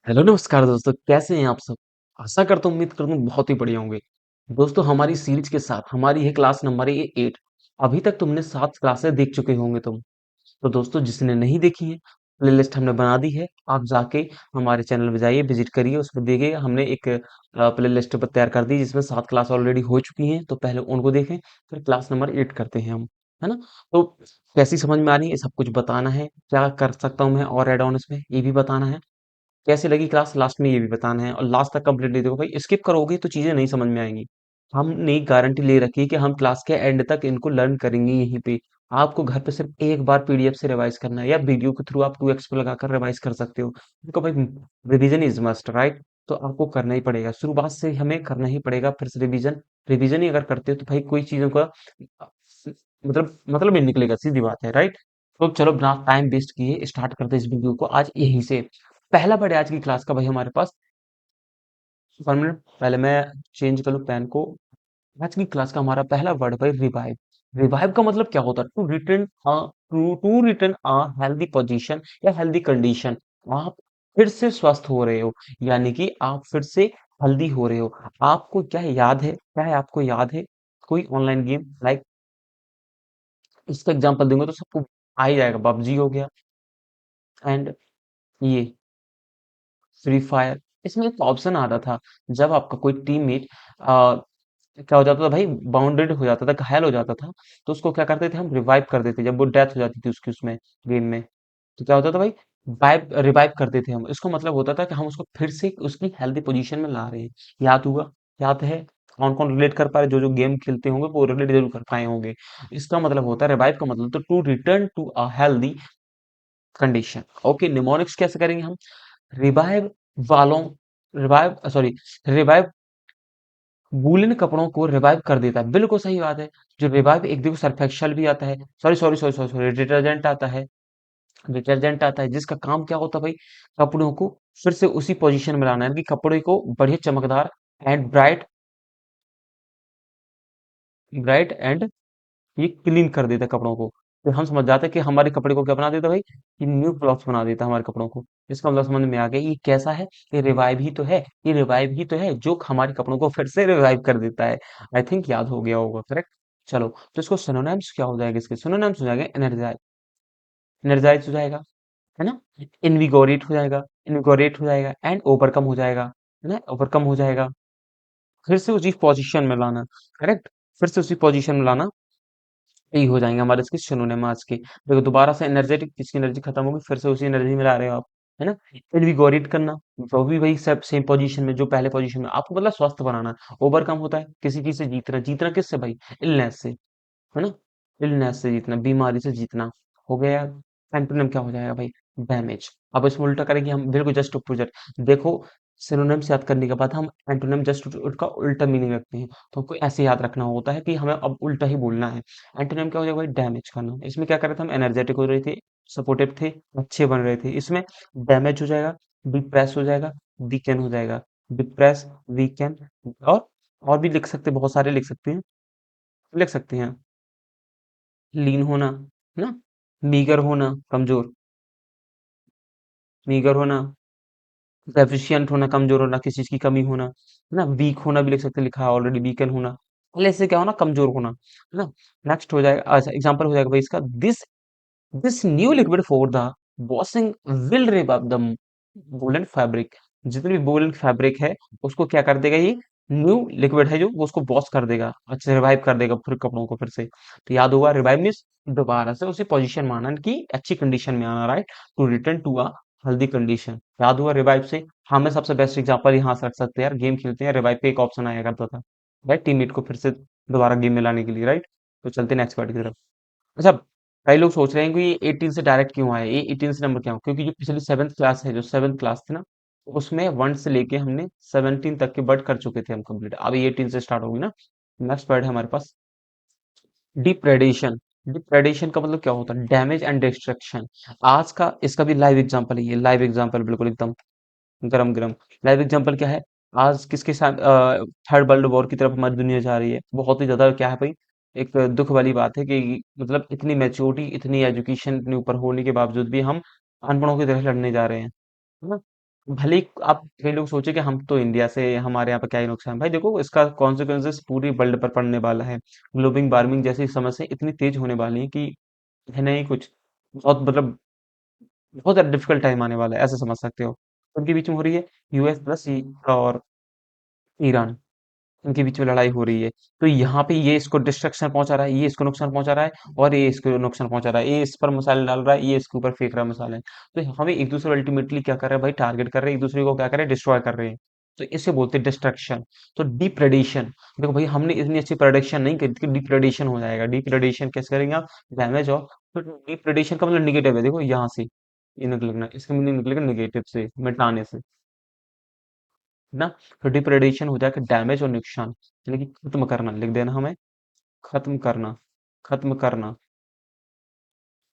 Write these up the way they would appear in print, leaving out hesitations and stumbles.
Hello नमस्कार दोस्तों, कैसे हैं आप सब? आशा करता हूँ, उम्मीद करता हूँ बहुत ही बढ़िया होंगे। दोस्तों, हमारी सीरीज के साथ हमारी ये क्लास नंबर है 8। अभी तक तुमने 7 क्लासेस देख चुके होंगे तुम। तो दोस्तों, जिसने नहीं देखी है, प्लेलिस्ट हमने बना दी है। आप जाके हमारे चैनल में जाइए, विजिट करिए, उसमें देखिए हमने एक प्लेलिस्ट तैयार कर दी जिसमें 7 क्लास ऑलरेडी हो चुकी हैं। तो पहले उनको देखें, फिर क्लास नंबर 8 करते हैं हम, है ना? तो कैसी समझ में आ रही है, सब कुछ बताना है। क्या कर सकता हूँ मैं और एड ऑन इसमें, ये भी बताना है। कैसी लगी क्लास लास्ट में, ये भी बताना है। और लास्ट तक कंप्लीट नहीं, देखो भाई, स्किप करोगे तो चीजें नहीं समझ में आएंगी। हमने गारंटी ले रखी है कि हम क्लास के एंड तक इनको लर्न करेंगे यहीं पे। आपको घर पे सिर्फ एक बार पीडीएफ से रिवाइज करना है, या वीडियो के थ्रू आप 2x पे लगाकर रिवाइज कर सकते हो। देखो भाई, रिवीजन इज मस्ट, राइट? तो आपको करना ही पड़ेगा, शुरुआत से हमें करना ही पड़ेगा। फिर से रिवीजन, रिवीजन ही अगर करते हो तो भाई कोई चीजों का मतलब नहीं निकलेगा, सीधी बात है, राइट? तो चलो, बिना टाइम वेस्ट किए स्टार्ट करते हैं इस वीडियो को आज यहीं से। पहला वर्ड है आज की क्लास का भाई हमारे पास। 1 मिनट, पहले मैं चेंज कर लूं पेन को। आज की क्लास का हमारा पहला वर्ड भाई, रिवाइव। रिवाइव का मतलब क्या होता है? To return a healthy position या हेल्दी कंडीशन। आप फिर से स्वस्थ हो रहे हो, यानी कि आप फिर से हेल्दी हो रहे हो। आपको क्या याद है, क्या है आपको याद है? कोई ऑनलाइन गेम, लाइक इसका एग्जांपल दूंगा तो सबको आ ही जाएगा। पबजी हो गया, एंड ये फ्री फायर। इसमें एक ऑप्शन आता था, जब आपका कोई टीममेट क्या हो जाता था भाई, बाउंडेड हो जाता था, घायल हो जाता था, तो उसको क्या करते थे हम, रिवाइव कर देते, जब वो डेथ हो जाती थी उसकी उसमें गेम में। तो क्या होता था भाई, वाइव रिवाइव करते थे हम। इसको मतलब होता था कि हम उसको फिर से उसकी हेल्दी पोजीशन में ला रहे हैं। याद हुआ? याद है? कौन कौन रिलेट कर पा रहे, जो जो गेम खेलते होंगे वो रिलेट जरूर कर पाए होंगे। इसका मतलब होता है रिवाइव का मतलब, तो to return to a healthy condition. Okay, mnemonics कैसे करेंगे हम? रिवाइव वालों रिवाइव सॉरी रिवाइव वूलन कपड़ों को रिवाइव कर देता है, बिल्कुल सही बात है। जो रिवाइव, एक देखो सर्फेक्सल भी आता है, sorry sorry sorry sorry sorry detergent आता है। डिटर्जेंट आता है जिसका काम क्या होता है भाई, कपड़ों को फिर से उसी पोजीशन में लाना है, यानी कि कपड़े को बढ़िया चमकदार एंड ब्राइट, ब्राइट एंड ये क्लीन कर देता है कपड़ों को। तो हम समझ जाते हैं कि हमारे कपड़े को क्या बना देता है भाई, ये न्यू क्लॉथ्स बना देता है हमारे कपड़ों को। इसका मतलब समझ में आ गया, ये कैसा है? ये रिवाइव ही तो है। ये रिवाइव ही तो है जो हमारे कपड़ों को फिर से रिवाइव कर देता है। आई थिंक याद हो गया होगा, करेक्ट? चलो, तो इसको सिनोनिम्स क्या हो जाएगा, इसके सिनोनिम्स हो जाएगा एनर्जाइज, एनर्जाइज हो जाएगा, है ना? इनविगोरेट हो जाएगा, इनविगोरेट हो जाएगा, एंड ओवरकम हो जाएगा, है ना? ओवरकम हो जाएगा। फिर से उसी पोजीशन में लाना, करेक्ट? फिर से उसी पोजीशन में लाना, यही हो जाएंगे हमारे इसके सिनोनिम आज के। देखो, दोबारा से एनर्जेटिक, किसकी एनर्जी खत्म होगी, फिर से उसी एनर्जी में ला रहे हो आप, है ना? इनविगोरेट करना, वो भी वही सब सेम पोजीशन में जो पहले पोजीशन में, आपको मतलब स्वस्थ बनाना। ओवरकम होता है किसी चीज से जीतना, जीतना किससे भाई? इलनेस से, है ना? इलनेस से जीतना, बीमारी से जीतना। हो गया यार। एंटोनिम क्या हो जाएगा भाई? डैमेज। अब इसमें उल्टा करेंगे हम, बिल्कुल जस्ट अपोजिट। देखो, सिनोनिम्स याद करने के बाद हम एंटोनिम जस्ट उसका उल्टा मीनिंग रखते हैं, तो हमको ऐसे याद रखना होता है कि हमें अब उल्टा ही बोलना है। एंटोनिम क्या हो जाएगा भाई? डैमेज करना। इसमें क्या कर रहे थे हम, एनर्जेटिक हो रहे थे, सपोर्टिव थे, अच्छे बन रहे थे। इसमें डैमेज हो जाएगा, डिप्रेस हो जाएगा, वीकन हो जाएगा। डिप्रेस, वीकन, और भी लिख सकते, बहुत सारे लिख सकते हैं, लिख सकते हैं। लीन होना, है ना? मीगर होना, कमजोर, मीगर होना, डेफिशिएंट होना, कमजोर होना, किसी चीज की कमी होना, है ना? वीक होना भी लिख सकते हैं, लिखा है ऑलरेडी, वीकन होना। पहले से क्या होना, कमजोर होना, है ना? नेक्स्ट हो जाएगा, अच्छा एग्जांपल हो जाएगा भाई इसका, this this new liquid for the washing will revive the woollen fabric. जितनी भी वूलन फैब्रिक है, उसको क्या कर देगा ये? न्यू लिक्विड है जो, वो उसको वॉश कर देगा, अच्छे से रिवाइव कर देगा फिर कपड़ों को फिर से। तो याद होगा, रिवाइव मीन्स दोबारा से उसी पोजीशन में आना, की अच्छी कंडीशन में आना, right? To return to a healthy condition. याद हुआ रिवाइव से? हाँ, मैं सबसे बेस्ट एग्जांपल यहाँ से रख सकते हैं यार, गेम खेलते हैं, रिवाइव पे एक ऑप्शन आया करता था, राइट? टीममेट को फिर से दोबारा गेम में लाने के लिए, राइट? तो चलते नेक्स्ट पार्ट की तरफ। अच्छा, कई लोग सोच रहे हैं कि ये 18 से डायरेक्ट क्यों आया, ये 18 से नंबर क्यों? क्योंकि जो पिछली 7th क्लास है, जो 7th क्लास थी ना, उसमें 1 से लेके हमने 17 तक के वर्ड कर चुके थे हम कंप्लीट। अब ये 18 से स्टार्ट होगी ना। नेक्स्ट वर्ड है हमारे पास, डिप्रेडेशन। डिप्रेडेशन का मतलब क्या होता है? Damage and destruction. आज का इसका भी लाइव एग्जांपल है, ये लाइव एग्जांपल बिल्कुल एकदम गरम गरम। लाइव एग्जांपल क्या है? आज किसके साथ थर्ड वर्ल्ड वॉर की तरफ हमारी दुनिया जा रही है, बहुत ही ज्यादा क्या है भाई, एक दुख वाली बात है कि मतलब इतनी मैच्योरिटी, इतनी एजुकेशन इतनी ऊपर होने के बावजूद भी हम अनपढ़ों की तरह लड़ने जा रहे हैं, है ना? भले ही आप कई लोग सोचे कि हम तो इंडिया से, हमारे यहाँ पे क्या ही नुकसान। भाई देखो, इसका कॉन्सिक्वेंसेस पूरी वर्ल्ड पर पड़ने वाला है। ग्लोबल वार्मिंग जैसी समस्या इतनी तेज होने वाली है कि है नहीं कुछ, बहुत मतलब बहुत डिफिकल्ट टाइम आने वाला है, ऐसे समझ सकते हो। उनके बीच में हो रही है यूएस प्लस और ईरान, इनके बीच में लड़ाई हो रही है। तो यहाँ पे ये इसको डिस्ट्रक्शन पहुंचा रहा है, ये इसको नुकसान पहुंचा रहा है, और ये इसको नुकसान पहुंचा रहा है, ये इस पर मिसाइल डाल रहा है, ये इसके ऊपर फेंक रहा है मिसाइलें। तो हमें एक दूसरे को अल्टीमेटली क्या कर रहे हैं भाई, टारगेट कर रहे हैं एक दूसरे को, क्या कर रहे हैं, डिस्ट्रॉय कर रहे हैं। तो इसे बोलते हैं डिस्ट्रक्शन। तो डिप्रेडेशन, देखो भाई हमने इतनी अच्छी प्रोडक्शन नहीं करी थी, डिप्रेडेशन हो जाएगा। डिप्रेडेशन कैसे करेंगे आप, डैमेज ऑफ। तो डिप्रेडेशन का मतलब निगेटिव है, देखो यहाँ से ये निकलना, इसका मीनिंग निकलेगा निगेटिव से, मिटाने से, है ना। तो डिप्रेडेशन हो जाएगा डैमेज और नुकसान, यानी कि खत्म करना, लिख देना हमें, खत्म करना, खत्म करना।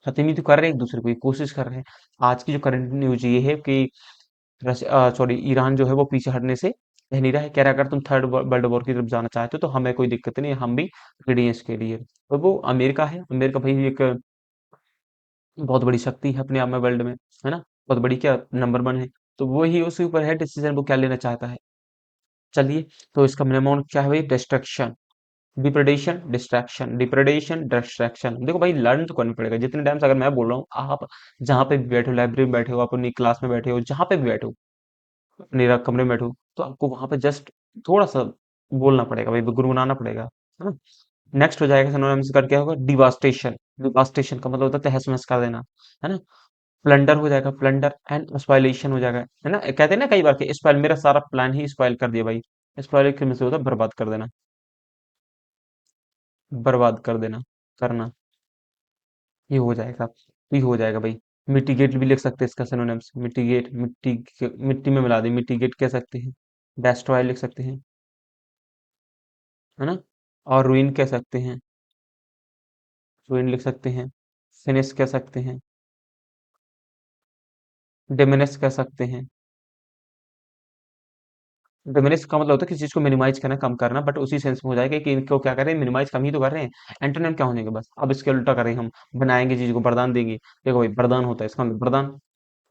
खत्म ही तो कर रहे हैं एक दूसरे को, ये कोशिश कर रहे हैं। आज की जो करंट न्यूज ये है कि सॉरी, ईरान जो है वो पीछे हटने से रह नहीं रहा है, कह रहा है अगर तुम थर्ड वर्ल्ड वॉर की तरफ जाना चाहते हो तो हमें कोई दिक्कत नहीं है, हम भी रेडी हैं इसके लिए। और वो अमेरिका है, अमेरिका भाई एक बहुत बड़ी शक्ति है अपने आप में वर्ल्ड में, है ना, बहुत बड़ी, क्या नंबर वन है। तो वो ही उसके ऊपर है डिसीजन, वो क्या लेना चाहता है। चलिए, तो इसका मिनिमम क्या है भाई, डिस्ट्रक्शन, डिप्रेडेशन, डिस्ट्रैक्शन, डिप्रेडेशन, डिस्ट्रैक्शन। देखो भाई लर्न तो करना पड़ेगा, जितने टाइम से अगर मैं बोल रहा हूँ, आप जहाँ पे भी बैठे हो, लाइब्रेरी में बैठे हो, आप अपनी क्लास में बैठे हो, जहाँ पे भी बैठे हो, अपने कमरे में बैठे हो, तो आपको वहां पे जस्ट थोड़ा सा बोलना पड़ेगा भाई, गुनगुनाना पड़ेगा, है ना। नेक्स्ट हो जाएगा सिनोनिम्स का, क्या होगा, डिवास्टेशन। डिवास्टेशन का मतलब होता है तहस नहस कर देना, है ना। प्लंडर हो जाएगा, प्लंडर एंड स्पॉइलेशन हो जाएगा, है ना। कहते हैं ना कई बार के स्पॉइल, मेरा सारा प्लान ही स्पॉइल कर दिया भाई। स्पॉइल के में से होता है बर्बाद कर देना, बर्बाद कर देना, करना, ये हो जाएगा, ये हो जाएगा भाई। मिटिगेट भी लिख सकते हैं इसका सिनोनिम्स, मिटिगेट, मिट्टी मिट्टी में मिला दे, मिटिगेट कह सकते हैं। डेस्ट्रॉय लिख सकते हैं, है ना। और रुइन कह सकते हैं, रुइन लिख सकते हैं। फिनिश कह सकते हैं, डिमिनिश कह सकते हैं। डिमिनिश का मतलब होता है किसी चीज को मिनिमाइज करना, कम करना, बट उसी सेंस में हो जाएगा कि इनको क्या कर रहे हैं, मिनिमाइज कम ही तो कर रहे हैं। एंटोनिम क्या होने के बस, अब इसके उल्टा करें हम, बनाएंगे चीज को, वरदान देंगे। देखो भाई वरदान होता है, इसका मतलब वरदान,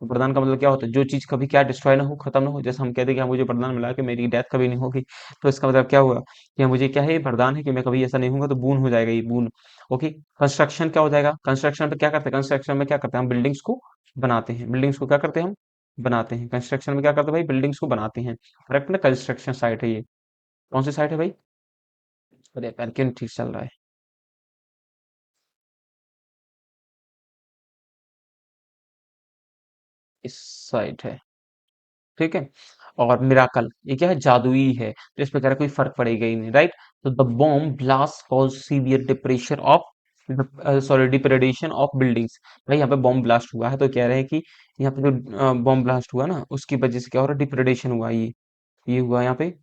वरदान का मतलब क्या होता है, जो चीज कभी क्या डिस्ट्रॉय ना हो, खत्म ना हो। जैसे हम कहते हैं कि हाँ, मुझे वरदान मिला कि मेरी डेथ कभी नहीं होगी, तो इसका मतलब क्या हुआ कि मुझे क्या है, ये वरदान है कि मैं कभी ऐसा नहीं होऊंगा, तो बून हो जाएगा ये, बून। ओके। कंस्ट्रक्शन क्या हो जाएगा, कंस्ट्रक्शन पे क्या करते हैं, कंस्ट्रक्शन में क्या करते हैं, हम बिल्डिंग्स को बनाते हैं, बिल्डिंग्स को क्या करते हैं हम, बनाते हैं। कंस्ट्रक्शन में क्या करते हैं भाई, बिल्डिंग्स को बनाते हैं। करेक्ट ना, कंस्ट्रक्शन साइट है ये। कौन सी साइट है भाई, अरे पैर क्यों नहीं ठीक चल रहा है, इस साइट है, ठीक है। और मिराकल, ये क्या है, जादुई है, तो इसमें कह रहा है कोई फर्क पड़ेगा ही नहीं, राइट। तो the bomb blast cause severe depression of, sorry, depredation of buildings. भाई यहाँ पे बॉम्ब ब्लास्ट हुआ है, तो कह रहे हैं कि यहाँ पे जो बॉम्ब ब्लास्ट हुआ ना, उसकी वजह से क्या हो रहा है, डिप्रेडेशन हुआ, ये हुआ यहाँ पे,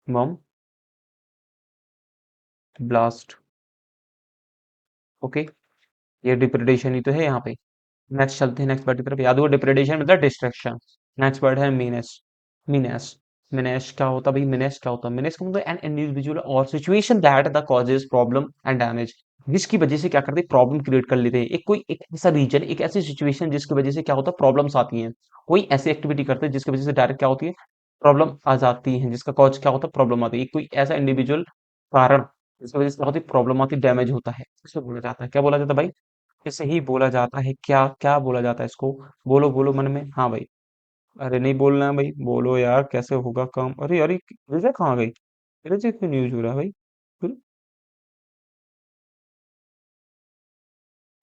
बॉम्ब ब्लास्ट। ओके, ये डिप्रेडेशन ही तो है यहाँ पे। नेक्स्ट चलते हैं, नेक्स्ट वर्ड की तरफ। याद हो, डिप्रेडेशन मतलब डिस्ट्रक्शन। नेक्स्ट वर्ड है मीनेस, मीनेस। मिनेश क्या होता है भाई, मिनेश क्या होता है, मिनेश का मतलब एन इंडिविजुअल और situation that the causes problem and damage, जिसकी वजह से क्या करते हैं, प्रॉब्लम क्रिएट कर लेते हैं। एक कोई एक ऐसा रीजन, एक ऐसी सिचुएशन जिसकी वजह से क्या होता है, प्रॉब्लम्स आती हैं। कोई ऐसी एक्टिविटी करते हैं जिसकी वजह से डायरेक्ट क्या होती है, प्रॉब्लम आ जाती है, जिसका कॉज क्या होता है, प्रॉब्लम आती है। कोई ऐसा इंडिविजुअल कारण जिसकी वजह से क्या होती है, प्रॉब्लम आती है, डैमेज होता है, इसको बोला जाता है, क्या बोला जाता है भाई, इसे ही बोला जाता है, क्या क्या बोला जाता है इसको, बोलो बोलो मन में, हाँ भाई। अरे नहीं बोलना है भाई, बोलो यार, कैसे होगा काम, अरे अरे, रिजा कहाँ गई, रिजा क्यों नहीं यूज हो रहा है भाई, बोलो।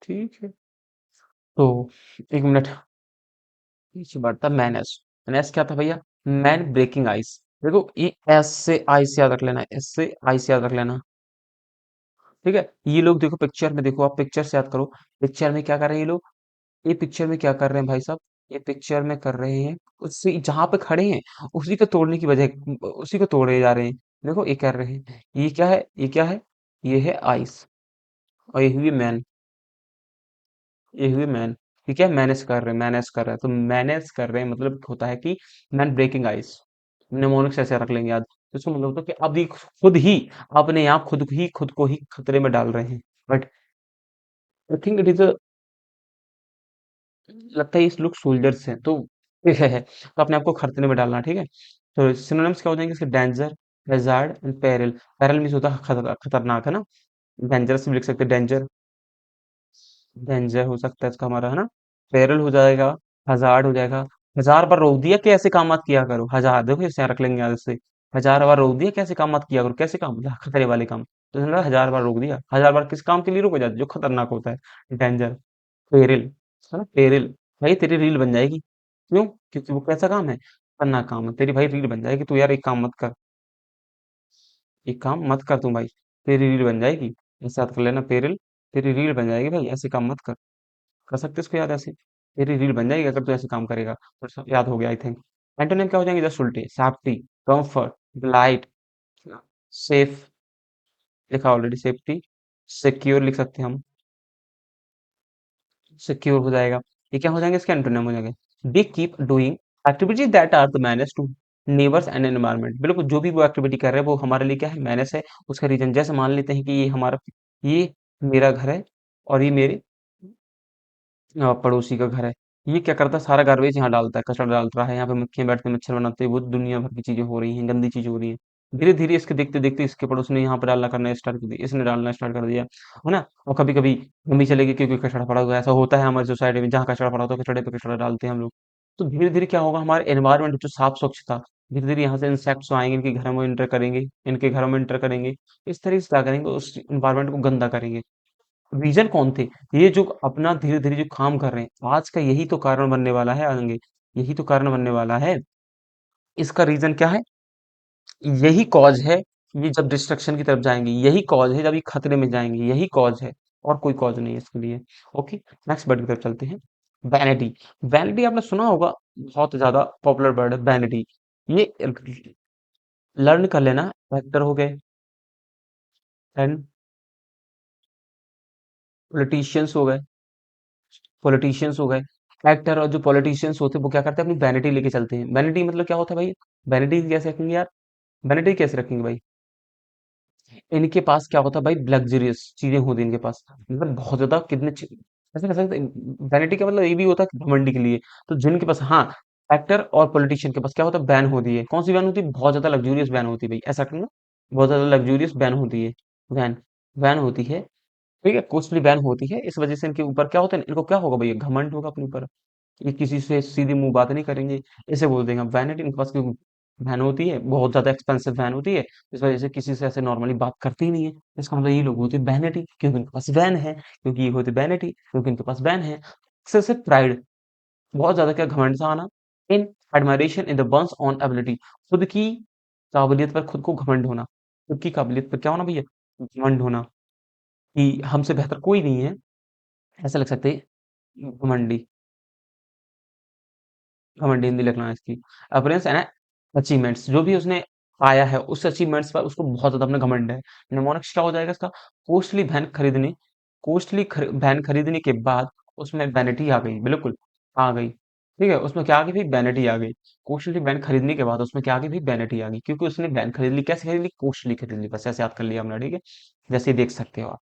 ठीक है, तो एक मिनट, पीछे बढ़ता, मैनेज। मैनेज क्या था भैया, मैन ब्रेकिंग आइस। देखो ये एस से आइस याद रख लेना, एस से आइस याद रख लेना, ठीक है। ये लोग देखो पिक्चर में, देखो आप पिक्चर से याद करो, पिक्चर में क्या कर रहे हैं ये लोग, ये पिक्चर में क्या कर रहे हैं भाई साहब, ये पिक्चर में कर रहे हैं, उससे जहां पे खड़े हैं उसी को तोड़ने की बजाय उसी को तोड़े जा रहे हैं। देखो ये कर रहे हैं, ये क्या है, ये क्या है, ये है आइस, और ये हुई मैन, ये हुई मैन। ठीक है, मैनेज कर रहे हैं, मैनेज कर रहे हैं, तो मैनेज कर रहे हैं मतलब होता है कि मैन ब्रेकिंग आइस। निमोनिक्स ऐसे रख लेंगे याद, तो इसको मतलब होता है कि अब ये खुद ही, अपने आप खुद को ही खतरे में डाल रहे हैं। But I think it is लगता है ये लोग सोल्जर्स हैं, तो ठीक है, तो अपने आप को खतरे में डालना, ठीक है। तो सिनोनिम्स क्या हो जाएंगे इसके? Danger, hazard and peril. Peril means होता है खतरनाक, है ना। डेंजरस भी लिख सकते हैं, डेंजर। डेंजर हो सकता है इसका हमारा, है ना। पेरिल हो जाएगा, हजार्ड हो जाएगा। हजार बार रोक दिया कि ऐसे काम मत किया करो, हजार देखो इसे रख लेंगे याद से। हजार बार रोक दिया, कैसे काम मत किया करो, कैसे काम, या खतरे वाले काम। तो उसने कहा हजार बार रोक दिया, हजार बार किस काम के लिए रोका जाता है? जो खतरनाक होता है, डेंजर। पेरिल, है ना, पेरिल। भाई तेरी रील बन जाएगी, क्यों? क्योंकि वो कैसा काम है? खतरनाक काम है, तेरी भाई रील बन जाएगी, तू यार एक काम मत कर, एक काम मत कर तू भाई, तेरी रील बन जाएगी। ऐसे याद कर लेना, पेरिल, तेरी रील बन जाएगी भाई, ऐसे काम मत कर। कर सकते इसको याद ऐसे, तेरी रील बन जाएगी अगर तू ऐसे काम करेगा। तो सब याद हो गया आई थिंक। एंटोनिम क्या हो जाएंगे? जस्ट उल्टे, सेफ्टी, कंफर्ट, डिलाइट, सेफ, लिखा ऑलरेडी सेफ्टी। सिक्योर लिख सकते हैं हम, सिक्योर हो जाएगा। ये क्या हो जाएंगे? इसके एंटोनिम हो जाएंगे। They keep doing activities that are the manage to neighbours and environment. बिल्कुल, जो भी वो एक्टिविटी कर रहे हैं वो हमारे लिए क्या है? मैनेज है। उसका रीजन जैसे मान लेते हैं कि ये मेरा घर है, और ये मेरे पड़ोसी का घर है। ये क्या करता है? सारा गार्बेज यहाँ डालता है, कचरा डालता है, यहाँ पे मक्खियां बैठते हैं, मच्छर बनाते हैं, वो दुनिया भर की चीजें हो रही हैं, गंदी चीजें हो रही हैं। धीरे धीरे इसके देखते देखते इसके पड़ोस ने यहाँ पे डालना करना स्टार्ट कर दिया, इसने डालना स्टार्ट कर दिया, है ना। और कभी कभी हम भी चलेंगे क्योंकि कचरा पड़ा हुआ है, ऐसा होता है हमारी सोसाइटी में, जहाँ कचरा पड़ा होता है कचड़े पे कचरा डालते हैं हम लोग। तो धीरे धीरे क्या होगा? हमारे एनवायरमेंट जो साफ स्वच्छ था, धीरे धीरे यहाँ से इंसेक्ट्स आएंगे, इनके घरों में इंटर करेंगे, इनके घरों में इंटर करेंगे। इस तरीके से क्या करेंगे? उस एनवायरमेंट को गंदा करेंगे। रीजन कौन थे? ये जो अपना धीरे धीरे जो काम कर रहे हैं, आज का यही तो कारण बनने वाला है आगे, यही तो कारण बनने वाला है। इसका रीजन क्या है? यही कॉज है। ये जब डिस्ट्रक्शन की तरफ जाएंगे, यही कॉज है, जब ये खतरे में जाएंगे, यही कॉज है। और कोई कॉज नहीं है इसके लिए। ओके, नेक्स्ट वर्ड की तरफ चलते हैं। वैनिटी। वैनिटी आपने सुना होगा, बहुत ज्यादा पॉपुलर वर्ड है वैनिटी। ये लर्न कर लेना, फैक्टर हो गए, एंड पॉलिटिशियंस हो गए, पॉलिटिशियंस हो गए। एक्टर और जो पॉलिटिशियंस होते हैं वो क्या करते हैं? अपनी वैनिटी लेके चलते हैं। वैनिटी मतलब क्या होता है भाई? वैनिटी कैसे रखेंगे यार? वैनिटी कैसे रखेंगे भाई? इनके पास क्या होता है भाई? लग्जरियस चीजें होती हैं इनके पास, मतलब बहुत ज्यादा कितने ऐसे कर सकते। वैनिटी का मतलब ये भी होता है कि घमंडी के लिए। तो जिनके पास, हाँ, एक्टर और पॉलिटिशियन के पास क्या होता है? बैन होती है। कौन सी बैन होती है? बहुत ज्यादा लग्जूरियस बैन होती है भाई, ऐसा करना। बहुत ज्यादा लग्जूरियस बैन होती है, वैन, वैन होती है, ठीक है, कॉस्टली बैन होती है। इस वजह से इनके ऊपर क्या होता है? इनको क्या होगा भैया? घमंड होगा अपने ऊपर। ये किसी से सीधी मुंह बात नहीं करेंगे, ऐसे बोल देंगे वैनिटी। इनके पास क्योंकि वैन होती है, बहुत ज्यादा एक्सपेंसिव वैन होती है, इस वजह से किसी से ऐसे नॉर्मली बात करते ही नहीं है। इसका मतलब ये लोग होते वैनिटी, क्योंकि इनके पास वैन है, क्योंकि ये होते वैनिटी क्योंकि इनके पास वैन है। एक्सेसिव प्राइड, बहुत ज्यादा क्या? घमंड सा आना। In admiration in the one's own ability, खुद की काबिलियत पर खुद को घमंड होना। खुद की काबिलियत पर क्या होना भैया? घमंड होना, कि हमसे बेहतर कोई नहीं है, ऐसा लग सकते हैं घमंडी। घमंडी हिंदी लिखना है इसकी। अपीयरेंस एंड अचीवमेंट्स, जो भी उसने पाया है उस अचीवमेंट्स पर उसको बहुत ज्यादा अपना घमंड है। निमोनिक्स क्या हो जाएगा इसका? कॉस्टली वैन खरीदने, वैन खरीदने के बाद उसमें वैनिटी आ गई, बिल्कुल आ गई, ठीक है। उसमें क्या आ गई भाई? वैनिटी आ गई। कॉस्टली वैन खरीदने के बाद उसमें क्या आ गई भाई? वैनिटी आ गई, क्योंकि उसने वैन खरीद ली। कैसे खरीद ली? कॉस्टली खरीद ली, बस ऐसे याद कर लिया हमने, ठीक है। जैसे ही देख सकते हो आप,